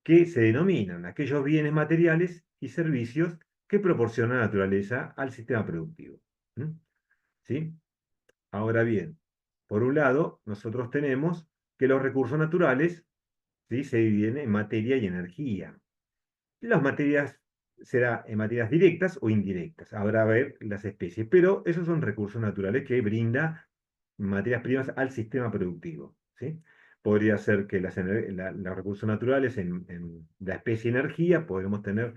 que se denominan aquellos bienes materiales y servicios que proporciona la naturaleza al sistema productivo. ¿Mm? ¿Sí? Ahora bien, por un lado, nosotros tenemos que los recursos naturales, ¿sí?, se dividen en materia y energía. Las materias será en materias directas o indirectas. Habrá a ver las especies, pero esos son recursos naturales que brinda materias primas al sistema productivo, ¿sí? Podría ser que los recursos naturales en la especie energía, podremos tener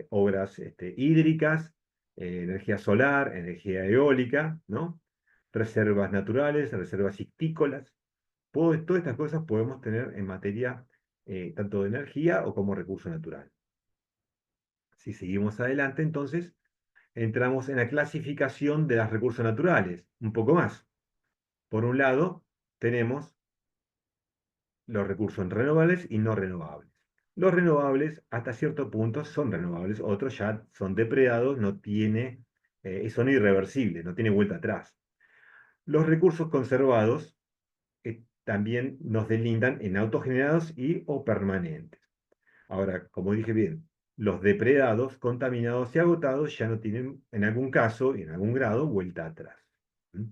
obras hídricas, energía solar, energía eólica, ¿no? Reservas naturales, reservas histícolas. Todas estas cosas podemos tener en materia tanto de energía o como recurso natural. Si seguimos adelante, entonces entramos en la clasificación de los recursos naturales, un poco más. Por un lado, tenemos los recursos renovables y no renovables. Los renovables hasta cierto punto son renovables, otros ya son depredados, son irreversibles, no tiene vuelta atrás. Los recursos conservados también nos delindan en autogenerados y o permanentes. Ahora, como dije bien, los depredados, contaminados y agotados ya no tienen, en algún caso y en algún grado, vuelta atrás. ¿Mm?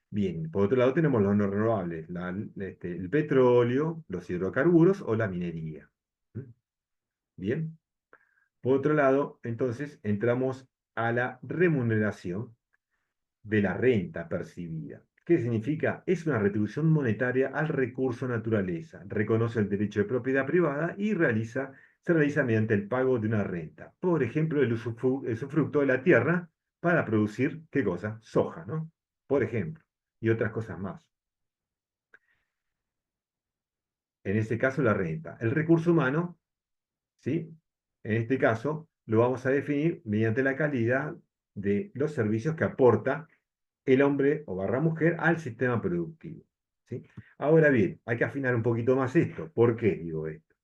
Bien, por otro lado tenemos los no renovables, el petróleo, los hidrocarburos o la minería. ¿Mm? Bien, por otro lado, entonces entramos a la remuneración de la renta percibida. ¿Qué significa? Es una retribución monetaria al recurso naturaleza. Reconoce el derecho de propiedad privada y se realiza mediante el pago de una renta. Por ejemplo, el usufructo de la tierra para producir, ¿qué cosa? Soja, ¿no? Por ejemplo, y otras cosas más. En este caso, la renta. El recurso humano, ¿sí? En este caso, lo vamos a definir mediante la calidad de los servicios que aporta el hombre o barra mujer al sistema productivo, ¿sí? Ahora bien, hay que afinar un poquito más esto. ¿Por qué digo esto?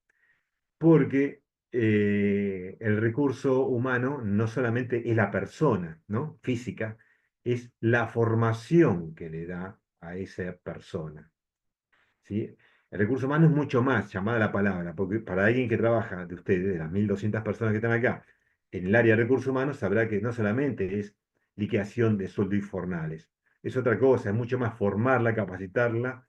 Porque el recurso humano no solamente es la persona, ¿no?, física, es la formación que le da a esa persona, ¿sí? El recurso humano es mucho más, llamada la palabra, porque para alguien que trabaja de ustedes, de las 1.200 personas que están acá, en el área de recursos humanos sabrá que no solamente es liquidación de sueldos y jornales, es otra cosa, es mucho más formarla, capacitarla,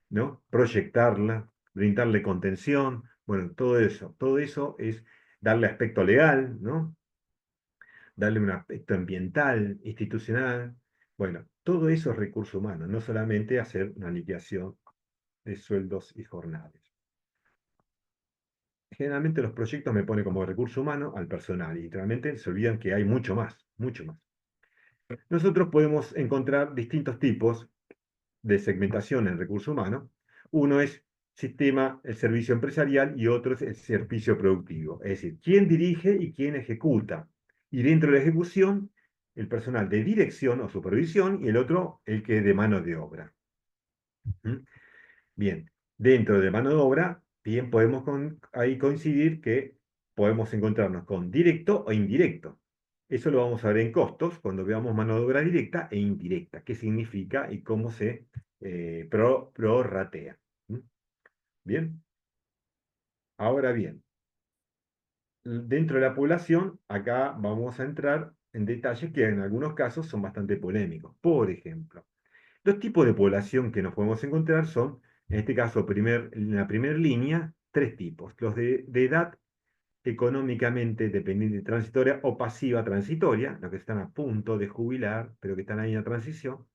¿no? Proyectarla, brindarle contención, bueno, todo eso es darle aspecto legal, ¿no? Darle un aspecto ambiental, institucional, bueno, todo eso es recurso humano, no solamente hacer una liquidación de sueldos y jornales. Generalmente los proyectos me ponen como recurso humano al personal y realmente se olvidan que hay mucho más, mucho más. Nosotros podemos encontrar distintos tipos de segmentación en recurso humano. Uno es sistema, el servicio empresarial y otro es el servicio productivo. Es decir, quién dirige y quién ejecuta. Y dentro de la ejecución, el personal de dirección o supervisión y el otro, el que de mano de obra. ¿Mm? Bien, dentro de mano de obra, bien podemos ahí coincidir que podemos encontrarnos con directo o indirecto. Eso lo vamos a ver en costos cuando veamos mano de obra directa e indirecta, qué significa y cómo se prorratea. ¿Mm? Bien, ahora bien, dentro de la población, acá vamos a entrar en detalles que en algunos casos son bastante polémicos. Por ejemplo, los tipos de población que nos podemos encontrar son, en este caso, en la primera línea, tres tipos. Los de edad económicamente dependiente transitoria o pasiva transitoria, los que están a punto de jubilar, pero que están ahí en la transición.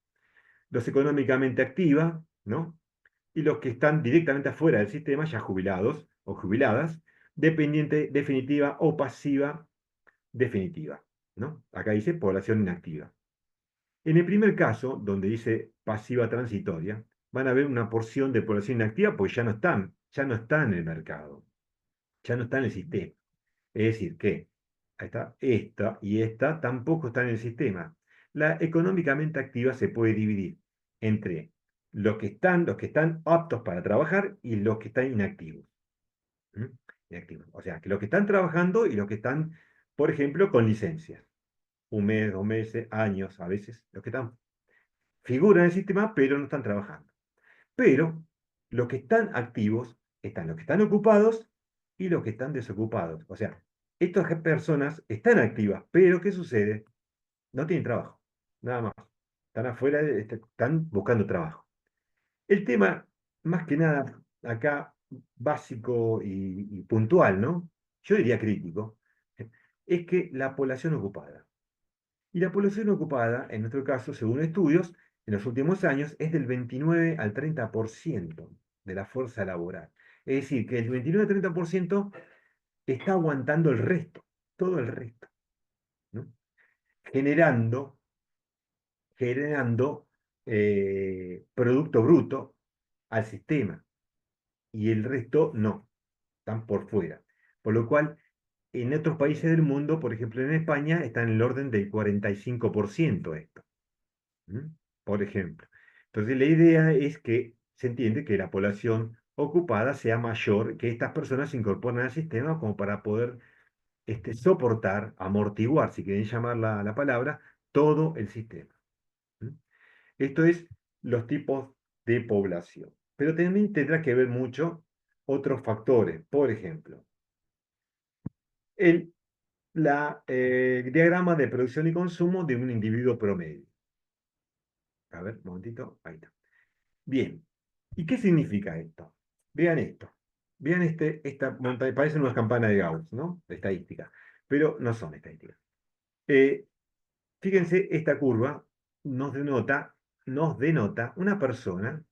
Los económicamente activa, ¿no? Y los que están directamente afuera del sistema, ya jubilados o jubiladas, dependiente definitiva o pasiva definitiva, ¿no? Acá dice población inactiva. En el primer caso, donde dice pasiva transitoria, van a ver una porción de población inactiva porque ya no están en el mercado, ya no están en el sistema. Es decir, que esta y esta tampoco están en el sistema. La económicamente activa se puede dividir entre los que están aptos para trabajar y los que están inactivos. ¿Mm? Inactivos. O sea, que los que están trabajando y los que están, por ejemplo, con licencias. Un mes, 2 meses, años, a veces, los que están figuran en el sistema, pero no están trabajando. Pero los que están activos están los que están ocupados y los que están desocupados. O sea, estas personas están activas, pero ¿qué sucede? No tienen trabajo, nada más. Están afuera, están buscando trabajo. El tema, más que nada, acá básico y puntual, ¿no? Yo diría crítico, es que la población ocupada. Y la población ocupada, en nuestro caso, según estudios, en los últimos años es del 29 al 30% de la fuerza laboral. Es decir, que el 29 al 30% está aguantando el resto, todo el resto, ¿no? Generando, generando producto bruto al sistema y el resto no, están por fuera. Por lo cual, en otros países del mundo, por ejemplo en España, está en el orden del 45% esto. ¿Mm? Por ejemplo. Entonces, la idea es que se entiende que la población ocupada sea mayor, que estas personas se incorporen al sistema como para poder soportar, amortiguar, si quieren llamar la palabra, todo el sistema. ¿Mm? Esto es los tipos de población. Pero también tendrá que ver mucho otros factores. Por ejemplo, el diagrama de producción y consumo de un individuo promedio. A ver, un momentito, ahí está. Bien, ¿y qué significa esto? Vean esto. Vean esta montaña, parecen unas campanas de Gauss, ¿no? De estadística, pero no son estadísticas. Eh, Fíjense, esta curva nos denota una persona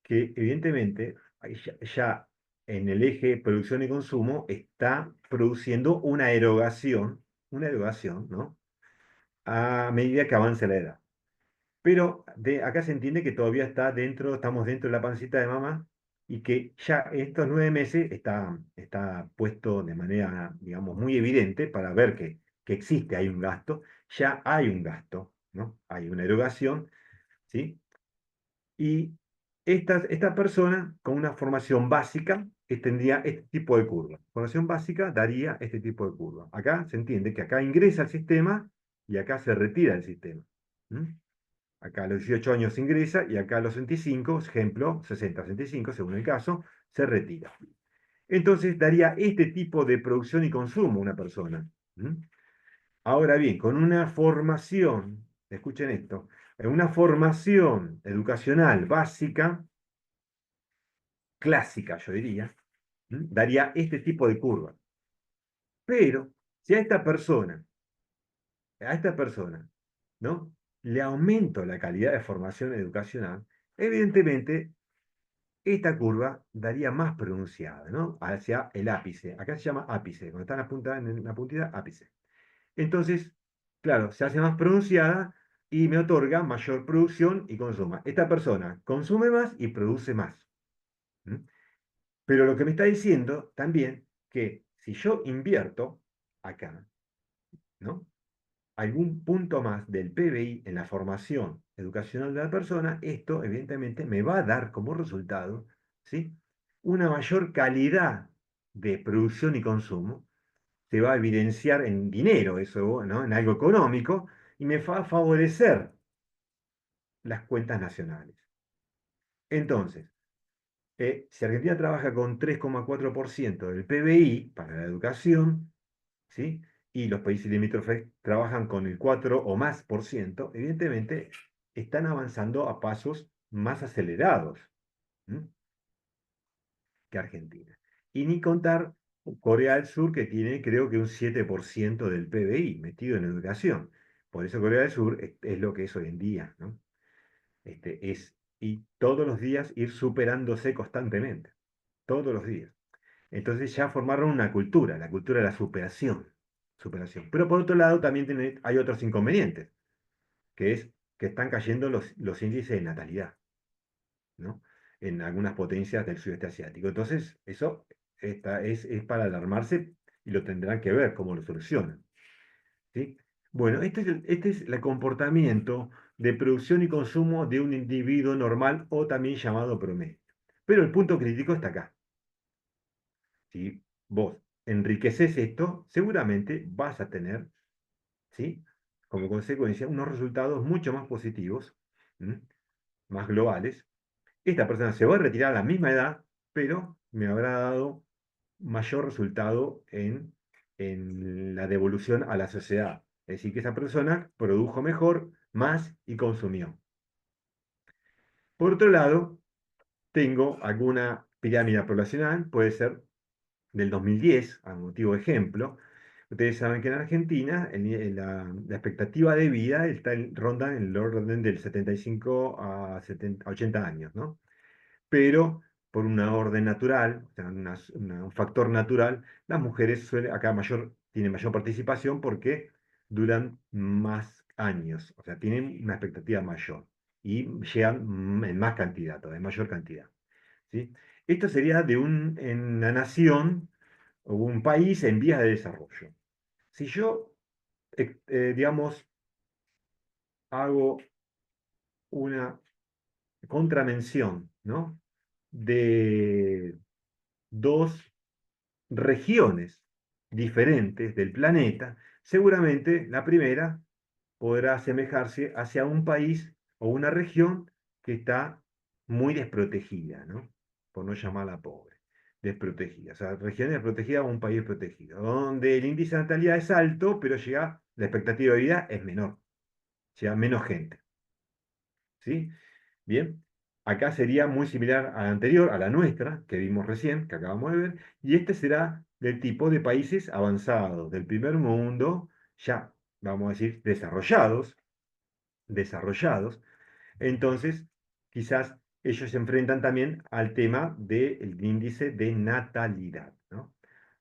que evidentemente ahí ya en el eje producción y consumo está produciendo una erogación, ¿no? A medida que avanza la edad. Pero acá se entiende que todavía estamos dentro de la pancita de mamá y que ya estos 9 meses está puesto de manera, digamos, muy evidente para ver que existe, hay un gasto, ya hay un gasto, ¿no? Hay una erogación, ¿sí? Y esta persona con una formación básica tendría este tipo de curva. Formación básica daría este tipo de curva. Acá se entiende que acá ingresa al sistema y acá se retira del sistema. ¿Mm? Acá a los 18 años se ingresa y acá a los 65, ejemplo, 60, 65, según el caso, se retira. Entonces daría este tipo de producción y consumo una persona. ¿Mm? Ahora bien, con una formación, escuchen esto, una formación educacional básica, clásica, yo diría, daría este tipo de curva. Pero si a esta persona, ¿no? Le aumento la calidad de formación educacional, evidentemente esta curva daría más pronunciada, ¿no? Hacia el ápice. Acá se llama ápice, cuando está en la puntita, ápice. Entonces, claro, se hace más pronunciada y me otorga mayor producción y consumo. Esta persona consume más y produce más. ¿Mm? Pero lo que me está diciendo también que si yo invierto acá, ¿no? Algún punto más del PBI en la formación educacional de la persona, esto evidentemente me va a dar como resultado, ¿sí? Una mayor calidad de producción y consumo, se va a evidenciar en dinero, eso, ¿no? En algo económico, y me va a favorecer las cuentas nacionales. Entonces, si Argentina trabaja con 3,4% del PBI para la educación, ¿sí? Y los países limítrofes trabajan con el 4 o más por ciento, evidentemente están avanzando a pasos más acelerados, ¿m? Que Argentina. Y ni contar Corea del Sur, que tiene creo que un 7% del PBI metido en educación. Por eso Corea del Sur es lo que es hoy en día, ¿no? Y todos los días ir superándose constantemente, todos los días. Entonces ya formaron una cultura, la cultura de la superación. Superación. Pero por otro lado también hay otros inconvenientes, que es que están cayendo los índices de natalidad, ¿no? En algunas potencias del sudeste asiático. Entonces, eso es para alarmarse y lo tendrán que ver cómo lo solucionan, ¿sí? Bueno, este es el comportamiento de producción y consumo de un individuo normal o también llamado promedio. Pero el punto crítico está acá. Si vos enriqueces esto, seguramente vas a tener, ¿sí? Como consecuencia, unos resultados mucho más positivos, ¿m? Más globales. Esta persona se va a retirar a la misma edad, pero me habrá dado mayor resultado en la devolución a la sociedad. Es decir, que esa persona produjo mejor, más y consumió. Por otro lado, tengo alguna pirámide poblacional, puede ser del 2010, a motivo de ejemplo. Ustedes saben que en Argentina la expectativa de vida ronda en el orden del 75 a 80 años, ¿no? Pero por una orden natural, o sea, un factor natural, las mujeres tienen mayor participación porque duran más años, o sea, tienen una expectativa mayor y llegan en más cantidad, todavía en mayor cantidad, ¿sí? Esto sería en una nación o un país en vías de desarrollo. Si yo, digamos, hago una contramención, ¿no? De dos regiones diferentes del planeta, seguramente la primera podrá asemejarse hacia un país o una región que está muy desprotegida, ¿no? Por no llamarla pobre, desprotegida. O sea, región desprotegida o un país protegido, donde el índice de natalidad es alto, pero la expectativa de vida es menor, llega menos gente, ¿sí? Bien, acá sería muy similar a la anterior, a la nuestra, que vimos recién, que acabamos de ver, y este será del tipo de países avanzados, del primer mundo, ya, vamos a decir, desarrollados. Entonces, quizás ellos se enfrentan también al tema del índice de natalidad, ¿no?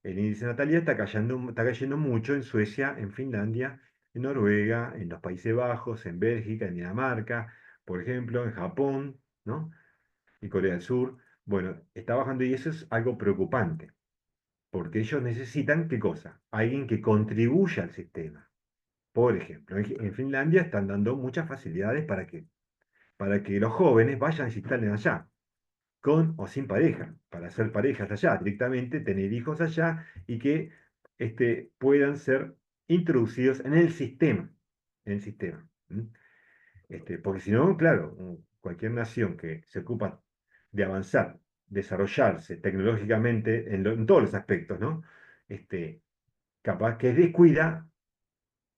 El índice de natalidad está cayendo mucho en Suecia, en Finlandia, en Noruega, en los Países Bajos, en Bélgica, en Dinamarca, por ejemplo, en Japón, ¿no? Y Corea del Sur. Bueno, está bajando y eso es algo preocupante, porque ellos necesitan, ¿qué cosa? Alguien que contribuya al sistema. Por ejemplo, en Finlandia están dando muchas facilidades para que los jóvenes vayan y se instalen allá, con o sin pareja, para hacer parejas allá, directamente tener hijos allá y que puedan ser introducidos en el sistema. ¿M? Porque si no, claro, cualquier nación que se ocupa de avanzar, desarrollarse tecnológicamente en todos los aspectos, ¿no? Capaz que descuida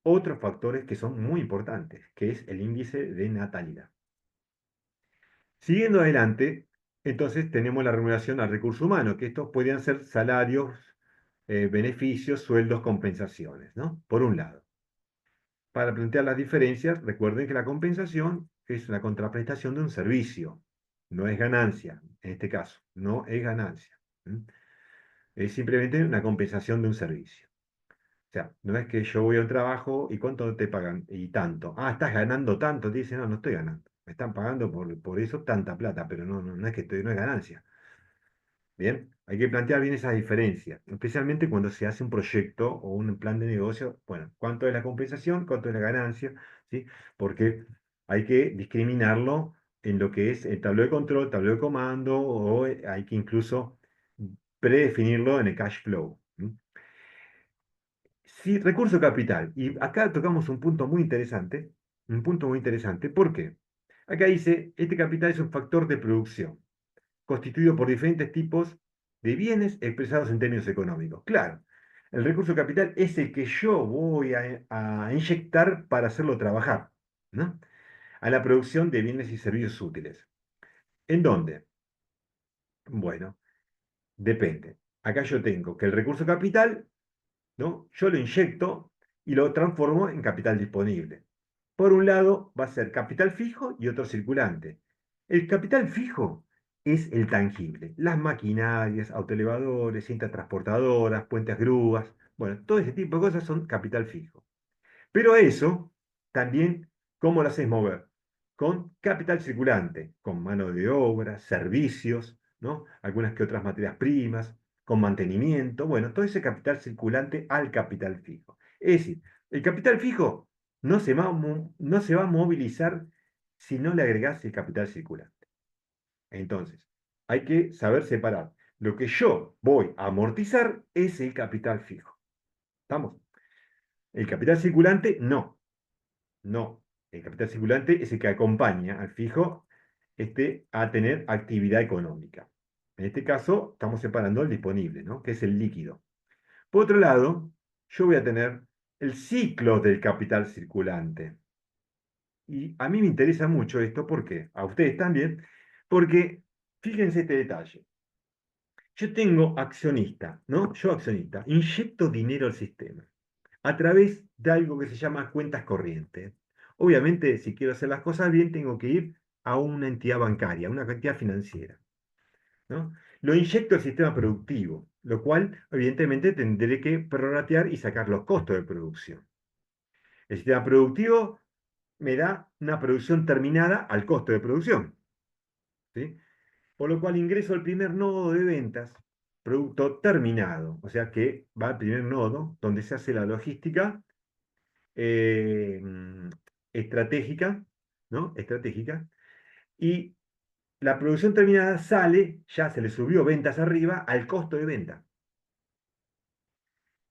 otros factores que son muy importantes, que es el índice de natalidad. Siguiendo adelante, entonces tenemos la remuneración al recurso humano, que estos podrían ser salarios, beneficios, sueldos, compensaciones, ¿no? Por un lado. Para plantear las diferencias, recuerden que la compensación es una contraprestación de un servicio, no es ganancia, en este caso, no es ganancia. ¿Mm? Es simplemente una compensación de un servicio. O sea, no es que yo voy a un trabajo y cuánto te pagan y tanto. Ah, estás ganando tanto. Te dicen, no, no estoy ganando. Me están pagando por eso tanta plata, pero no es que estoy, no es ganancia. Bien, hay que plantear bien esas diferencias, especialmente cuando se hace un proyecto o un plan de negocio. Bueno, ¿cuánto es la compensación? ¿Cuánto es la ganancia? ¿Sí? Porque hay que discriminarlo en lo que es el tablero de control, tablero de comando, o hay que incluso predefinirlo en el cash flow. ¿Mm? Sí, recurso capital. Y acá tocamos un punto muy interesante. Un punto muy interesante. ¿Por qué? Acá dice, este capital es un factor de producción, constituido por diferentes tipos de bienes expresados en términos económicos. Claro, el recurso capital es el que yo voy a inyectar para hacerlo trabajar, ¿no? A la producción de bienes y servicios útiles. ¿En dónde? Bueno, depende. Acá yo tengo que el recurso capital, ¿no? Yo lo inyecto y lo transformo en capital disponible. Por un lado va a ser capital fijo y otro circulante. El capital fijo es el tangible, las maquinarias, autoelevadores, cintas transportadoras, puentes grúas, bueno, todo ese tipo de cosas son capital fijo. Pero eso también, ¿cómo lo haces mover? Con capital circulante, con mano de obra, servicios, ¿no? Algunas que otras materias primas, con mantenimiento, bueno, todo ese capital circulante al capital fijo. Es decir, el capital fijo no se va a movilizar si no le agregás el capital circulante. Entonces, hay que saber separar. Lo que yo voy a amortizar es el capital fijo. ¿Estamos? El capital circulante, no. No, el capital circulante es el que acompaña al fijo a tener actividad económica. En este caso, estamos separando el disponible, ¿no? Que es el líquido. Por otro lado, yo voy a tener el ciclo del capital circulante. Y a mí me interesa mucho esto, ¿por qué? A ustedes también, porque fíjense este detalle. Yo tengo accionista, ¿no? Yo accionista, inyecto dinero al sistema a través de algo que se llama cuentas corrientes. Obviamente, si quiero hacer las cosas bien, tengo que ir a una entidad bancaria, a una entidad financiera, ¿no? Lo inyecto al sistema productivo, lo cual, evidentemente, tendré que prorratear y sacar los costos de producción. El sistema productivo me da una producción terminada al costo de producción, ¿sí? Por lo cual ingreso al primer nodo de ventas, producto terminado, o sea que va al primer nodo donde se hace la logística eh, estratégica, ¿no? Estratégica, y la producción terminada sale, ya se le subió ventas arriba al costo de venta.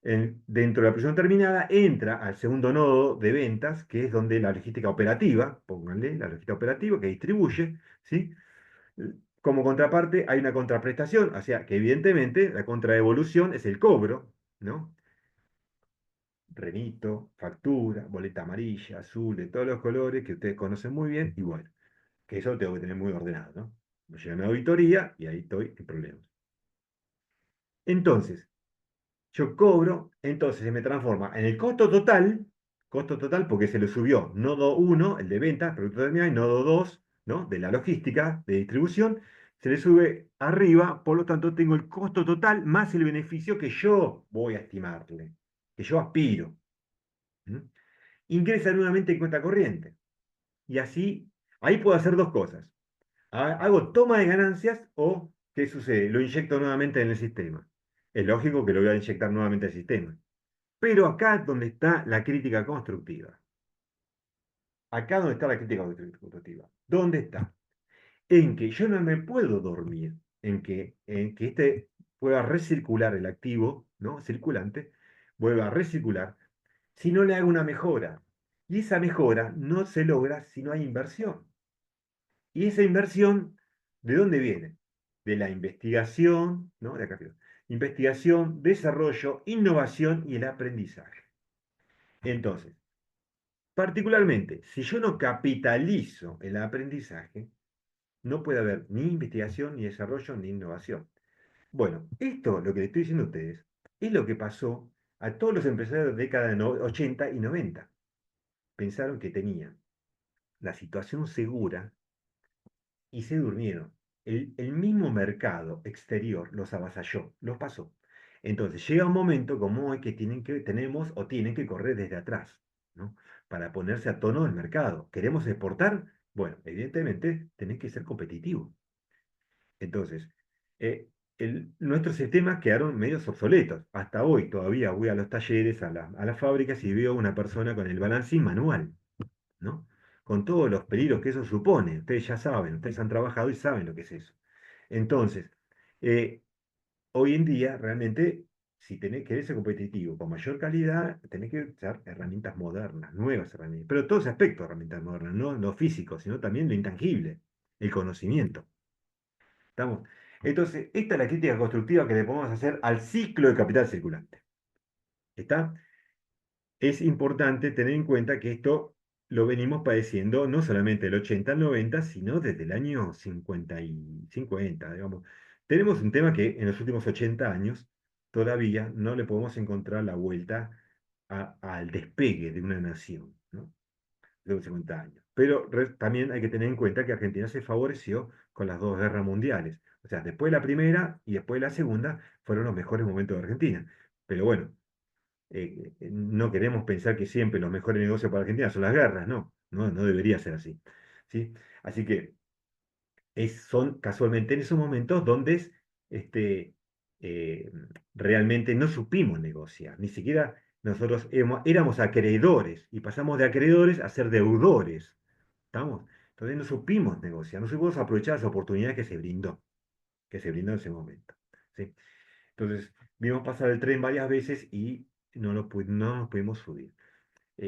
Dentro de la producción terminada entra al segundo nodo de ventas, que es donde la logística operativa, pónganle la logística operativa que distribuye, ¿sí? Como contraparte hay una contraprestación, o sea que evidentemente la contraevolución es el cobro, ¿no? Remito, factura, boleta amarilla, azul, de todos los colores que ustedes conocen muy bien, y bueno, que eso lo tengo que tener muy ordenado, ¿no? Me llega una auditoría y ahí estoy en problemas. Entonces, yo cobro, entonces se me transforma en el costo total porque se le subió nodo 1, el de ventas, producto terminado, y nodo 2, ¿no? De la logística, de distribución, se le sube arriba, por lo tanto tengo el costo total más el beneficio que yo voy a estimarle, que yo aspiro. ¿Mm? Ingresa nuevamente en cuenta corriente. Y así, ahí puedo hacer dos cosas. Hago toma de ganancias o, ¿qué sucede? Lo inyecto nuevamente en el sistema. Es lógico que lo voy a inyectar nuevamente al sistema. Pero acá es donde está la crítica constructiva. Acá donde está la crítica constructiva. ¿Dónde está? En que yo no me puedo dormir, en que pueda recircular el activo, ¿no? Circulante, vuelva a recircular, si no le hago una mejora. Y esa mejora no se logra si no hay inversión. Y esa inversión, ¿de dónde viene? De la investigación, ¿no? De acá, investigación, desarrollo, innovación y el aprendizaje. Entonces, Particularmente, si yo no capitalizo el aprendizaje, no puede haber ni investigación, ni desarrollo, ni innovación. Bueno, esto, lo que le estoy diciendo a ustedes, es lo que pasó a todos los empresarios de la década de 80 y 90. Pensaron que tenían la situación segura y se durmieron. El mismo mercado exterior los avasalló, los pasó. Entonces llega un momento como hoy que tenemos o tienen que correr desde atrás, ¿no? Para ponerse a tono del mercado. ¿Queremos exportar? Bueno, evidentemente tenés que ser competitivo. Entonces, eh, nuestros sistemas quedaron medios obsoletos. Hasta hoy todavía voy a los talleres, a las fábricas y veo una persona con el balancín manual, ¿no? Con todos los peligros que eso supone. Ustedes ya saben, ustedes han trabajado y saben lo que es eso. Entonces, eh, hoy en día, realmente, si querés ser competitivo con mayor calidad, tenés que usar herramientas modernas, nuevas herramientas. Pero todo ese aspecto de herramientas modernas, no lo físico, sino también lo intangible, el conocimiento. ¿Estamos? Entonces, esta es la crítica constructiva que le podemos hacer al ciclo de capital circulante. ¿Está? Es importante tener en cuenta que esto lo venimos padeciendo no solamente del 80 al 90, sino desde el año 50, digamos. Tenemos un tema que en los últimos 80 años todavía no le podemos encontrar la vuelta al despegue de una nación, ¿no? De los 50 años. Pero también hay que tener en cuenta que Argentina se favoreció con las dos guerras mundiales. O sea, después de la primera y después de la segunda fueron los mejores momentos de Argentina. Pero bueno, no queremos pensar que siempre los mejores negocios para Argentina son las guerras, no, no debería ser así. ¿Sí? Así que son casualmente en esos momentos donde este, eh, realmente no supimos negociar, ni siquiera nosotros éramos acreedores y pasamos de acreedores a ser deudores. ¿Estamos? Entonces no supimos negociar, no supimos aprovechar esa oportunidad que se brindó en ese momento. ¿Sí? Entonces, vimos pasar el tren varias veces y no nos pudimos subir.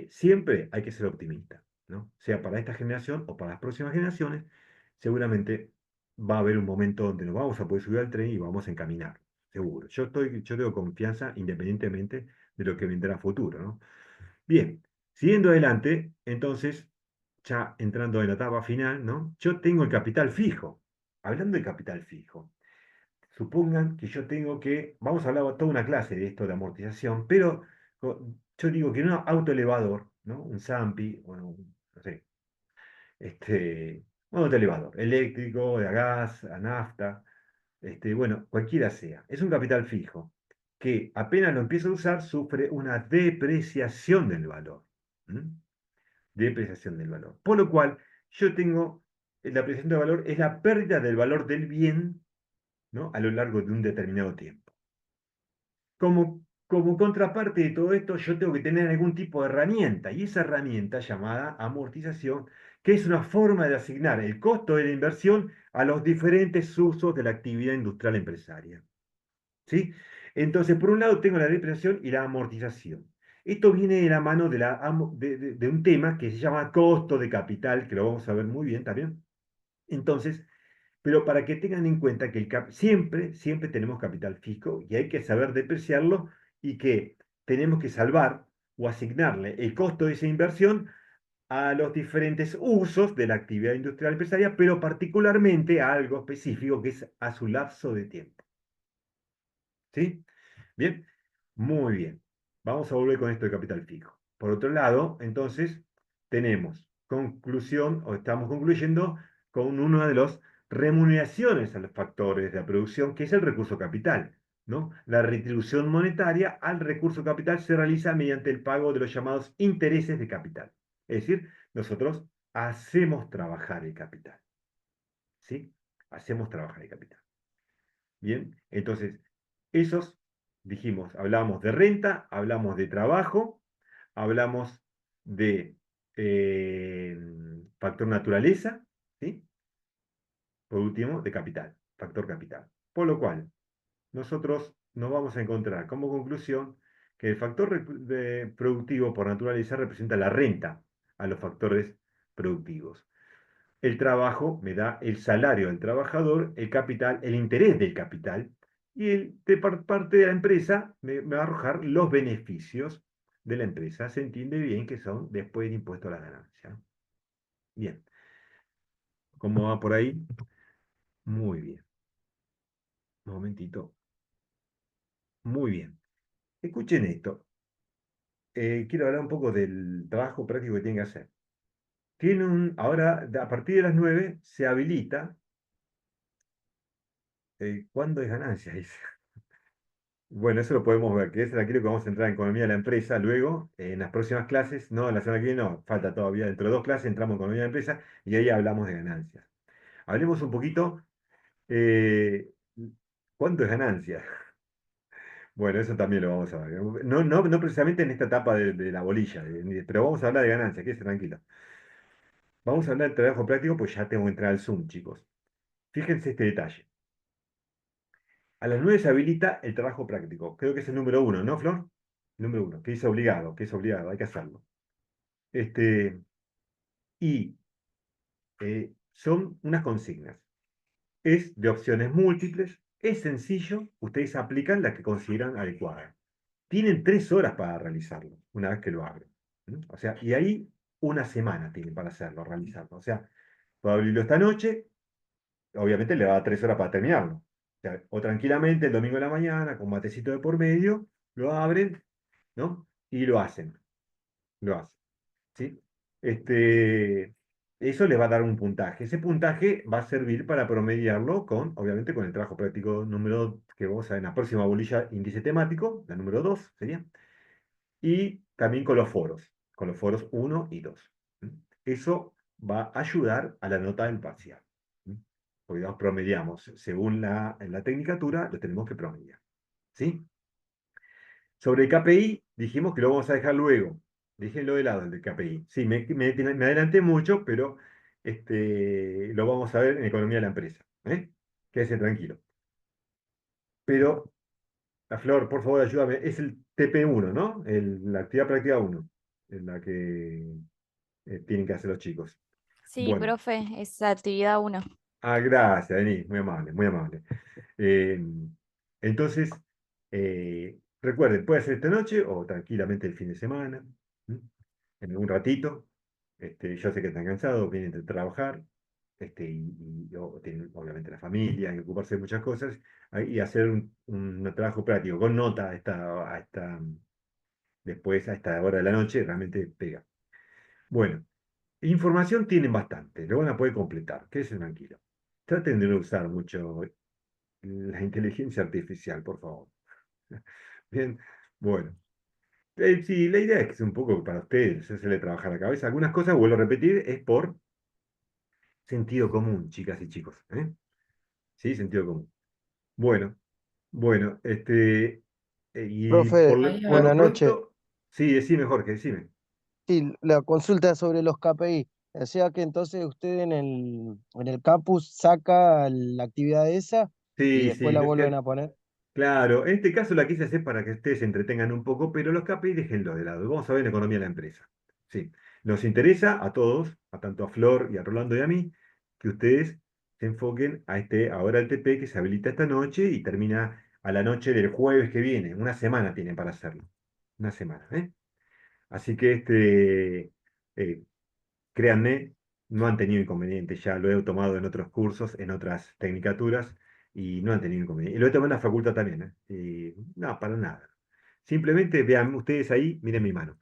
Siempre hay que ser optimista, ¿no? Sea para esta generación o para las próximas generaciones, seguramente va a haber un momento donde nos vamos a poder subir al tren y vamos a encaminar, seguro. Yo tengo confianza independientemente de lo que vendrá a futuro, ¿no? Bien, siguiendo adelante, entonces, ya entrando en la etapa final, ¿no? Yo tengo el capital fijo. Hablando de capital fijo, supongan que yo tengo que, vamos a hablar toda una clase de esto de amortización, pero yo digo que en un auto elevador, ¿no? Un Zampi, bueno, no sé, un auto elevador, eléctrico, de a gas, a nafta, bueno, cualquiera sea, es un capital fijo que apenas lo empiezo a usar sufre una depreciación del valor. ¿M? Depreciación del valor. Por lo cual, yo tengo, la depreciación del valor es la pérdida del valor del bien, ¿no? A lo largo de un determinado tiempo. Como contraparte de todo esto, yo tengo que tener algún tipo de herramienta, y esa herramienta llamada amortización, que es una forma de asignar el costo de la inversión a los diferentes usos de la actividad industrial empresaria. ¿Sí? Entonces, por un lado tengo la depreciación y la amortización. Esto viene de la mano de un tema que se llama costo de capital, que lo vamos a ver muy bien también. Entonces, pero para que tengan en cuenta que siempre tenemos capital fijo y hay que saber depreciarlo y que tenemos que salvar o asignarle el costo de esa inversión a los diferentes usos de la actividad industrial empresaria, pero particularmente a algo específico que es a su lapso de tiempo. ¿Sí? Bien, muy bien. Vamos a volver con esto de capital fijo. Por otro lado, entonces, tenemos conclusión, o estamos concluyendo con una de las remuneraciones a los factores de la producción, que es el recurso capital, ¿no? La retribución monetaria al recurso capital se realiza mediante el pago de los llamados intereses de capital. Es decir, nosotros hacemos trabajar el capital. ¿Sí? Hacemos trabajar el capital. Bien, entonces, esos, dijimos, hablamos de renta, hablamos de trabajo, hablamos de eh, factor naturaleza, ¿sí? Por último, de capital, factor capital. Por lo cual, nosotros nos vamos a encontrar como conclusión que el factor productivo por naturaleza representa la renta a los factores productivos. El trabajo me da el salario del trabajador, el capital, el interés del capital, y parte de la empresa me va a arrojar los beneficios de la empresa. Se entiende bien que son después de impuesto a la ganancia. Bien, ¿cómo va por ahí? Muy bien. Un momentito. Muy bien. Escuchen esto. Quiero hablar un poco del trabajo práctico que tienen que hacer. Ahora, a partir de las 9 se habilita. ¿Cuándo es ganancia? Dice. Bueno, eso lo podemos ver, que es tranquilo que vamos a entrar en economía de la empresa luego, en las próximas clases, no, la semana que viene no, falta todavía, dentro de 2 clases entramos en economía de la empresa y ahí hablamos de ganancias. Hablemos un poquito, eh, ¿cuánto es ganancia? Bueno, eso también lo vamos a ver. No precisamente en esta etapa de la bolilla, pero vamos a hablar de ganancias, quédese tranquilo. Vamos a hablar del trabajo práctico, pues ya tengo que entrar al Zoom, chicos. Fíjense este detalle. A las 9 se habilita el trabajo práctico. Creo que es el número 1, ¿no, Flor? Número 1, que es obligado, hay que hacerlo. Este, y son unas consignas. Es de opciones múltiples, es sencillo, ustedes aplican la que consideran adecuada. Tienen 3 horas para realizarlo, una vez que lo abren. ¿No? O sea, y ahí una semana tienen para hacerlo, realizarlo. O sea, puedo abrirlo esta noche, obviamente le va a dar 3 horas para terminarlo. O tranquilamente el domingo de la mañana, con matecito de por medio, lo abren, ¿no? Y lo hacen, lo hacen, ¿sí? Este, eso les va a dar un puntaje. Ese puntaje va a servir para promediarlo con, obviamente, con el trabajo práctico número que vamos a ver en la próxima bolilla, índice temático, la número 2 sería, y también con los foros 1 y 2. Eso va a ayudar a la nota del parcial. Porque digamos, promediamos, según la tecnicatura, lo tenemos que promediar. ¿Sí? Sobre el KPI, dijimos que lo vamos a dejar luego. Déjenlo de lado el del KPI. Sí, me adelanté mucho, pero lo vamos a ver en economía de la empresa. ¿Eh? Quédese tranquilo. Pero, la Flor, por favor, ayúdame. Es el TP1, ¿no? La actividad práctica 1, en la que tienen que hacer los chicos. Sí, Bueno, profe, es actividad 1. gracias, Denis, muy amable, muy amable. Eh, entonces, recuerden, puede ser esta noche o tranquilamente el fin de semana, ¿m? En un ratito. Yo sé que están cansados, vienen de trabajar, tienen obviamente la familia, hay que ocuparse de muchas cosas, y hacer un trabajo práctico con nota después a esta hora de la noche, realmente pega. Bueno, información tienen bastante, lo van a poder completar, quédense tranquilo. Traten de no usar mucho la inteligencia artificial, por favor. Bien, bueno. Sí, la idea es que es un poco para ustedes, hacerle trabajar la cabeza. Algunas cosas, vuelvo a repetir, es por sentido común, chicas y chicos. ¿Eh? Sí, sentido común. Bueno, bueno, y Profe, por lo buenas noches. pronto, sí, decime, Jorge, decime. Sí, la consulta sobre los KPI. O sea que entonces usted en el campus saca la actividad esa y Sí, después sí, la vuelven a poner. claro, en este caso la quise hacer para que ustedes se entretengan un poco, pero los KPI déjenlo de lado. Vamos a ver la economía de la empresa. Sí, nos interesa a todos, a tanto a Flor y a Rolando y a mí, que ustedes se enfoquen ahora el TP que se habilita esta noche y termina a la noche del jueves que viene. Una semana tienen para hacerlo. Una semana, ¿eh? Así que eh, créanme, no han tenido inconvenientes, ya lo he tomado en otros cursos, en otras tecnicaturas, y no han tenido inconvenientes. Y lo he tomado en la facultad también, ¿eh? Y no, para nada. Simplemente vean ustedes ahí, miren mi mano,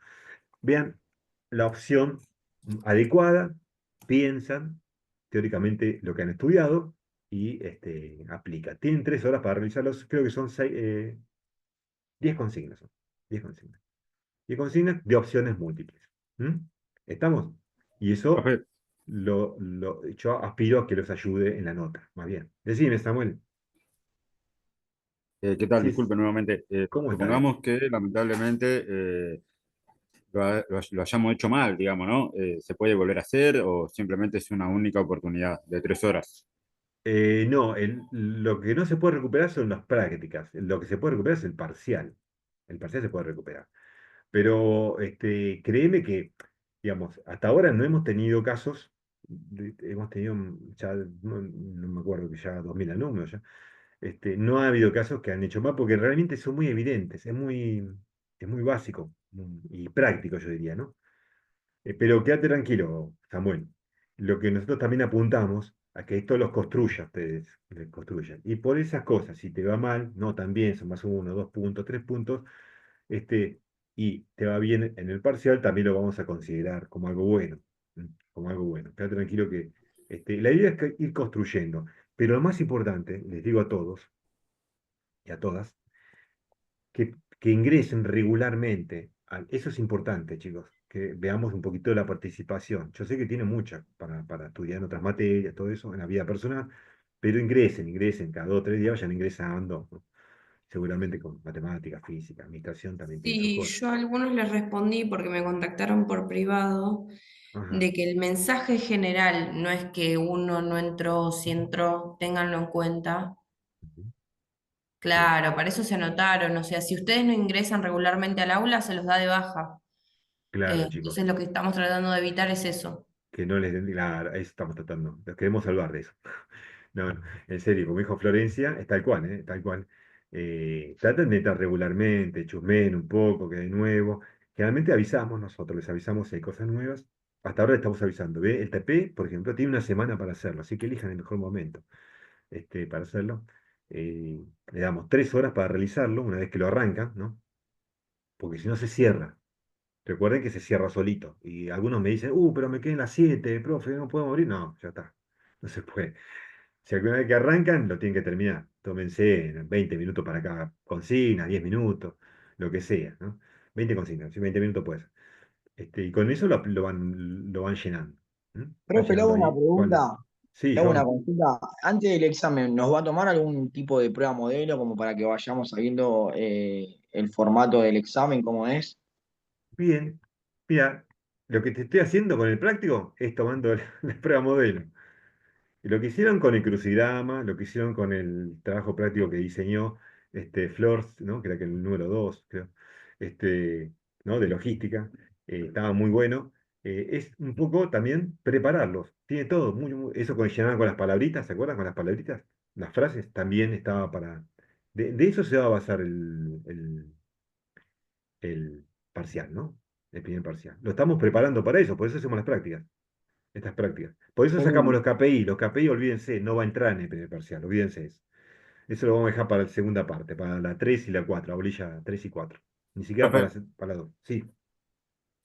vean la opción adecuada, piensan teóricamente lo que han estudiado y aplican. Tienen 3 horas para realizarlos, creo que son 10 consignas. 10 consignas. 10 consignas de opciones múltiples. ¿Mm? ¿Estamos? Y eso Profe, yo aspiro a que los ayude en la nota, más bien. Decime, Samuel, ¿qué tal? si es- Disculpe nuevamente. ¿cómo está? Supongamos que lamentablemente lo hayamos hecho mal, digamos, ¿no? ¿Se puede volver a hacer o simplemente es una única oportunidad de 3 horas? No, lo que no se puede recuperar son las prácticas. Lo que se puede recuperar es el parcial. El parcial se puede recuperar. Pero créeme que, digamos, hasta ahora no hemos tenido casos, hemos tenido ya, no me acuerdo que ya 2000 alumnos ya. No ha habido casos que han hecho mal porque realmente son muy evidentes. Es muy. es muy básico y práctico, yo diría, ¿no? Pero quédate tranquilo, Samuel. Lo que nosotros también apuntamos a que esto los construya ustedes, les construyan. Y por esas cosas, si te va mal, no tan bien, son más 1, 2 puntos, 3 puntos, y te va bien en el parcial, también lo vamos a considerar como algo bueno. Como algo bueno. Quédate tranquilo que la idea es ir construyendo. Pero lo más importante, les digo a todos y a todas, que ingresen regularmente. Eso es importante, chicos, que veamos un poquito de la participación. Yo sé que tiene mucha para estudiar en otras materias, todo eso, en la vida personal, pero ingresen, cada 2 o 3 días vayan ingresando, ¿no? Seguramente con matemáticas, física, administración también tiene sus Sí, cosas. yo a algunos les respondí porque me contactaron por privado Ajá. de que el mensaje general no es que uno no entró, si entró, ténganlo en cuenta. Ujú. Sí, Claro, para eso se anotaron. O sea, si ustedes no ingresan regularmente al aula, se los da de baja. claro, chicos, Entonces lo que estamos tratando de evitar es eso. que no les den, claro, eso estamos tratando, los queremos salvar de eso. No, no, en serio, como dijo Florencia, es tal cual, ¿eh? Tal cual. Traten de entrar regularmente, chusmen un poco, que de nuevo. Generalmente avisamos, nosotros les avisamos si hay cosas nuevas. Hasta ahora le estamos avisando. ¿Ve? El TP, por ejemplo, tiene una semana para hacerlo, así que elijan el mejor momento para hacerlo. Le damos 3 horas para realizarlo una vez que lo arrancan, ¿no? Porque si no se cierra. Recuerden que se cierra solito. Y algunos me dicen, pero me quedan las 7, profe, no puedo morir. No, ya está. No se puede. Si alguna vez que arrancan, lo tienen que terminar. Tómense 20 minutos para cada consigna, 10 minutos, lo que sea, ¿no? 20 consignas, si 20 minutos pues. Y con eso lo van llenando. ¿M? Van Profe, le hago llenando una ahí. ¿Cuál es? pregunta, Sí, le hago una Joan. consulta. Antes del examen, ¿nos va a tomar algún tipo de prueba modelo como para que vayamos sabiendo el formato del examen, cómo es? Bien. Mira, lo que te estoy haciendo con el práctico es tomando la prueba modelo. Y lo que hicieron con el crucigrama, lo que hicieron con el trabajo práctico que diseñó Flor, ¿no? Que era que el número 2 creo, ¿no? De logística, estaba muy bueno. Es un poco también prepararlos. Tiene todo, eso que llenaban con las palabritas, ¿se acuerdan? Con las palabritas, las frases, también estaba para. De eso se va a basar el parcial, ¿no? El primer parcial. Lo estamos preparando para eso, por eso hacemos las prácticas estas prácticas. Por eso sacamos ¿Cómo? los KPI. Los KPI, olvídense, no va a entrar en el primer parcial, olvídense eso. Eso lo vamos a dejar para la segunda parte, para la 3 y la 4 la bolilla 3 y 4. Ni siquiera Profe, para la 2. Sí.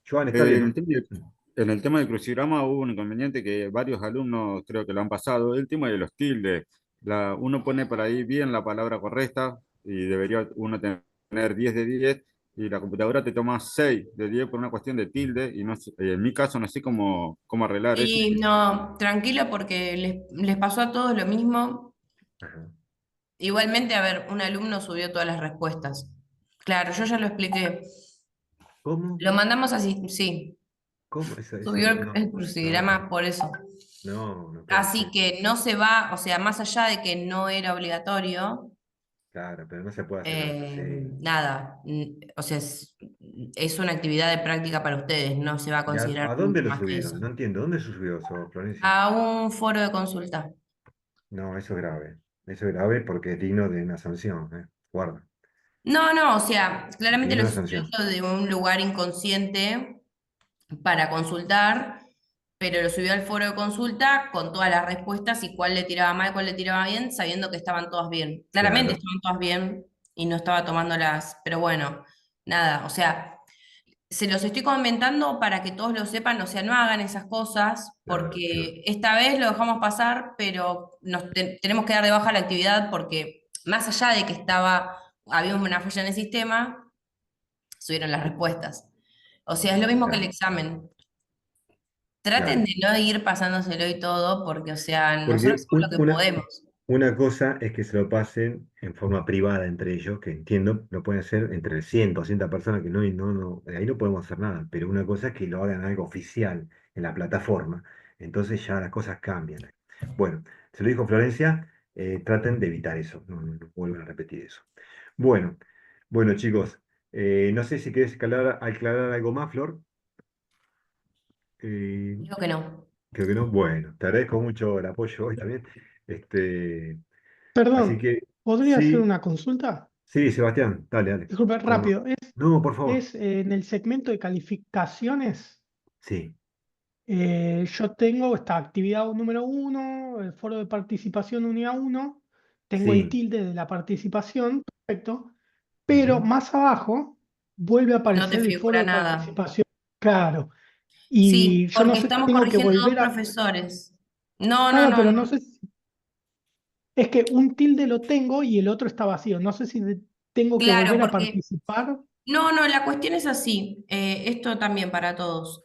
Joan, está bien, en el ¿no? tema, en el tema del crucigrama hubo un inconveniente que varios alumnos creo que lo han pasado, el tema de los tildes. Uno pone por ahí bien la palabra correcta y debería uno tener 10 de 10 y la computadora te toma 6 de 10 por una cuestión de tilde y no en mi caso no sé cómo arreglar eso. Y no, tranquilo porque les pasó a todos lo mismo. Ajá. Igualmente, a ver, un alumno subió todas las respuestas. Claro, yo ya lo expliqué. ¿Cómo? Lo mandamos así, sí, ¿Cómo? Eso subió no, el no, crucigrama por eso. no puede Así ser. que no se va, o sea, más allá de que no era obligatorio, Claro, pero no se puede hacer tanto, sí. nada, o sea, es una actividad de práctica para ustedes, no se va a ¿Y considerar a mucho dónde lo más que eso. subieron? No entiendo, ¿dónde se subió eso, Florencia? A un foro de consulta. No, eso es grave. Eso es grave porque es digno de una sanción, ¿eh? Guarda, No, no, o sea, claramente digno lo de una estoy sanción. subiendo de un lugar inconsciente para consultar, pero lo subió al foro de consulta con todas las respuestas y cuál le tiraba mal, cuál le tiraba bien, sabiendo que estaban todas bien. Claramente Claro, estaban todas bien y no estaba tomándolas, pero bueno, nada, o sea, se los estoy comentando para que todos lo sepan, o sea, no hagan esas cosas, claro, claro. porque esta vez lo dejamos pasar, pero tenemos que dar de baja la actividad porque más allá de que había una falla en el sistema, subieron las respuestas. O sea, es lo mismo que el Claro, examen. Traten claro. de no ir pasándoselo y todo, porque, o sea, nosotros Porque hacemos lo que podemos. una cosa es que se lo pasen en forma privada entre ellos, que entiendo, lo pueden hacer entre 100, 200 personas, que ahí no podemos hacer nada, pero una cosa es que lo hagan algo oficial en la plataforma, entonces ya las cosas cambian. Bueno, se lo dijo Florencia, traten de evitar eso, no vuelvan a repetir eso. Bueno, bueno chicos, no sé si querés aclarar algo más, Flor. Eh, Digo que no. Creo que no. Bueno, te agradezco mucho el apoyo hoy también. Así Perdón, que ¿podría hacer sí, una consulta? sí, Sebastián, dale, dale. Disculpe, ¿Cómo no? rápido. No, por favor. es en el segmento de calificaciones. Sí, Yo tengo esta actividad número 1, el foro de participación unidad 1, tengo el sí. tilde de la participación, perfecto, pero Ujú. más abajo vuelve a No te aparecer el foro figura de nada. participación, claro, Sí, y yo no porque sé si estamos tengo que corrigiendo dos volver a... profesores. No, no, Claro, no, pero no. no sé si... Es que un tilde lo tengo y el otro está vacío, no sé si tengo que Claro, volver a porque participar. no, no, la cuestión es así, esto también para todos.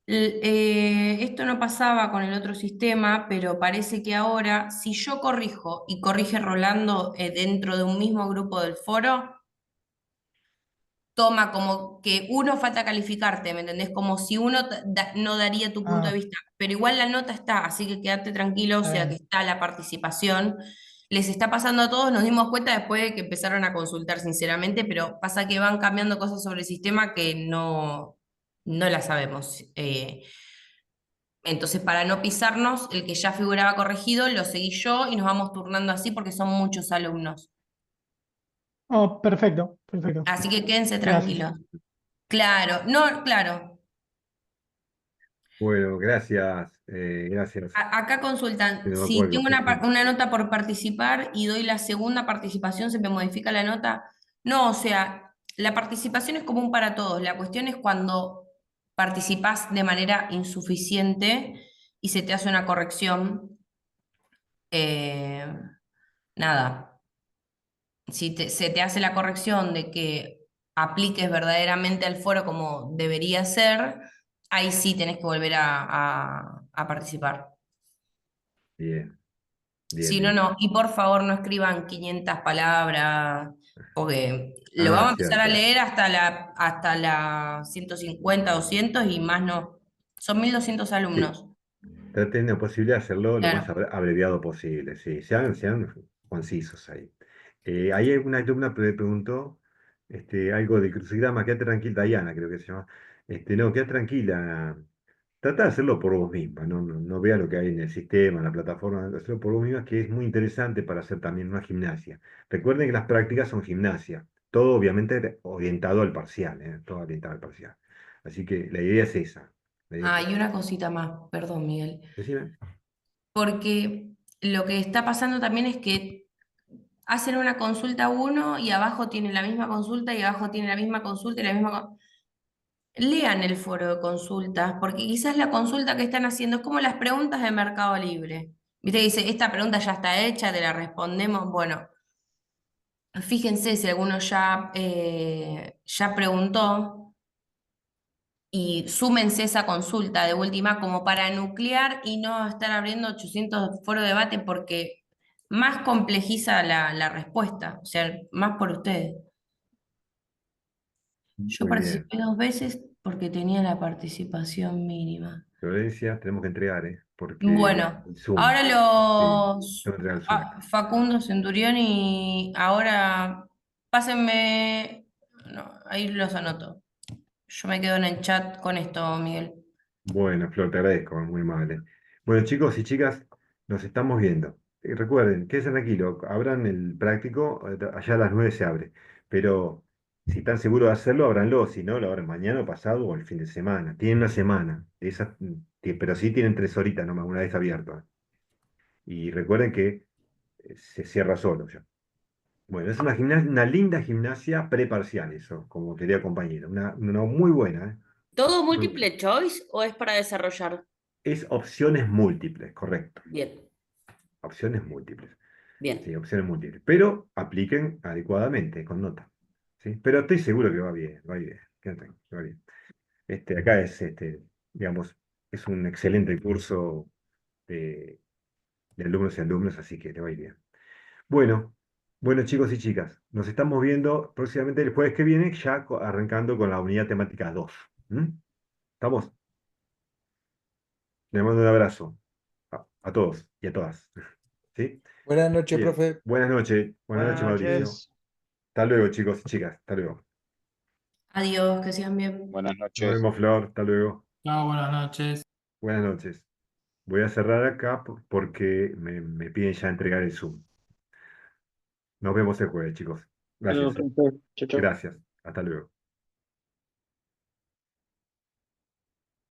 Esto no pasaba con el otro sistema, pero parece que ahora, si yo corrijo y corrige Rolando dentro de un mismo grupo del foro, toma como que uno falta calificarte, ¿me entendés? Como si uno no daría tu punto de Ah, vista, pero igual la nota está, así que quédate tranquilo, o está sea que bien. está la participación. Les está pasando a todos, nos dimos cuenta después de que empezaron a consultar sinceramente, pero pasa que van cambiando cosas sobre el sistema que no las sabemos. Entonces, para no pisarnos, el que ya figuraba corregido lo seguí yo y nos vamos turnando así porque son muchos alumnos. Oh, perfecto, perfecto. Así que quédense Gracias. tranquilos. Claro, no, claro. Bueno, gracias. Gracias. Acá consultan, Si no me si acuerdo, tengo sí, sí. una nota por participar y doy la segunda participación, ¿se me modifica la nota? No, o sea, la participación es común para todos. La cuestión es cuando participás de manera insuficiente y se te hace una corrección. eh, nada, si se te hace la corrección de que apliques verdaderamente al foro como debería ser, ahí sí tenés que volver a participar. Bien, bien, Si no, bien. no. Y por favor no escriban 500 palabras, porque lo Ah, vamos a empezar a cierto. leer hasta la 150, 200 y más no. Son 1200 Sí, alumnos. traten la posibilidad de hacerlo lo más Claro. abreviado posible, sí, sean concisos ahí. Ahí hay una alumna que me preguntó algo de crucigrama, quédate tranquila, Diana, creo que se llama. No, quédate tranquila, trata de hacerlo por vos misma, no vea lo que hay en el sistema, en la plataforma, hacerlo por vos misma, que es muy interesante para hacer también una gimnasia. Recuerden que las prácticas son gimnasia, todo obviamente orientado al parcial, todo orientado al parcial. Así que la idea es esa. La idea es Ah, y esa. una cosita más, perdón, Miguel. Decime. Porque lo que está pasando también es que hacen una consulta a uno y abajo tiene la misma consulta y abajo tiene la misma consulta y la misma... Lean el foro de consultas, porque quizás la consulta que están haciendo es como las preguntas de Mercado Libre. Viste, dice, esta pregunta ya está hecha, te la respondemos. Bueno, fíjense si alguno ya preguntó y súmense esa consulta de última como para nuclear y no estar abriendo 800 foros de debate porque más complejiza la respuesta, o sea, más por ustedes. Yo Muy bien. participé 2 veces porque tenía la participación mínima. Florencia, tenemos que entregar, ¿eh? Porque Bueno, el Zoom. ahora Sí, los tengo que entregar el Zoom. Facundo Centurión y ahora pásenme, no, ahí los anoto. Yo me quedo en el chat con esto, Miguel. Bueno, Flor, te agradezco, muy amable. Bueno, chicos y chicas, nos estamos viendo. Recuerden, quédense tranquilos, abran el práctico, allá a las 9 se abre. Pero si están seguros de hacerlo, ábranlo. Si no, lo abran mañana o pasado o el fin de semana. Tienen una semana, pero sí tienen 3 horitas nomás, una vez abierto. Y recuerden que se cierra solo ya. Bueno, es una linda gimnasia preparcial, eso, como quería compañero. Una muy buena, ¿eh? ¿Todo Muy buena. múltiple choice o es para desarrollar? Es opciones múltiples, correcto. Bien, Opciones múltiples. bien. Sí, opciones múltiples. Pero apliquen adecuadamente, con nota. ¿Sí? Pero estoy seguro que va bien, va bien. Quédate tranquilo, va bien. Acá digamos, es un excelente curso de, de alumnos y alumnas, así que le va a ir bien. Bueno, bueno, chicos y chicas, nos estamos viendo próximamente el jueves que viene, ya arrancando con la unidad temática 2. ¿Mm? ¿Estamos? Les mando un abrazo a todos y a todas. ¿Sí? Buenas noches, Bien. profe. Buenas Buenas noches, Mauricio. noches. Hasta luego, chicos y chicas. Hasta luego. Adiós, que sigan bien. Buenas Nos noches. vemos, Flor. Hasta luego. Chao, buenas noches. Buenas noches. Voy a cerrar acá porque me piden ya entregar el Zoom. Nos vemos el jueves, chicos. Bueno, Gracias. profe. Chau, chau. Gracias. Hasta luego.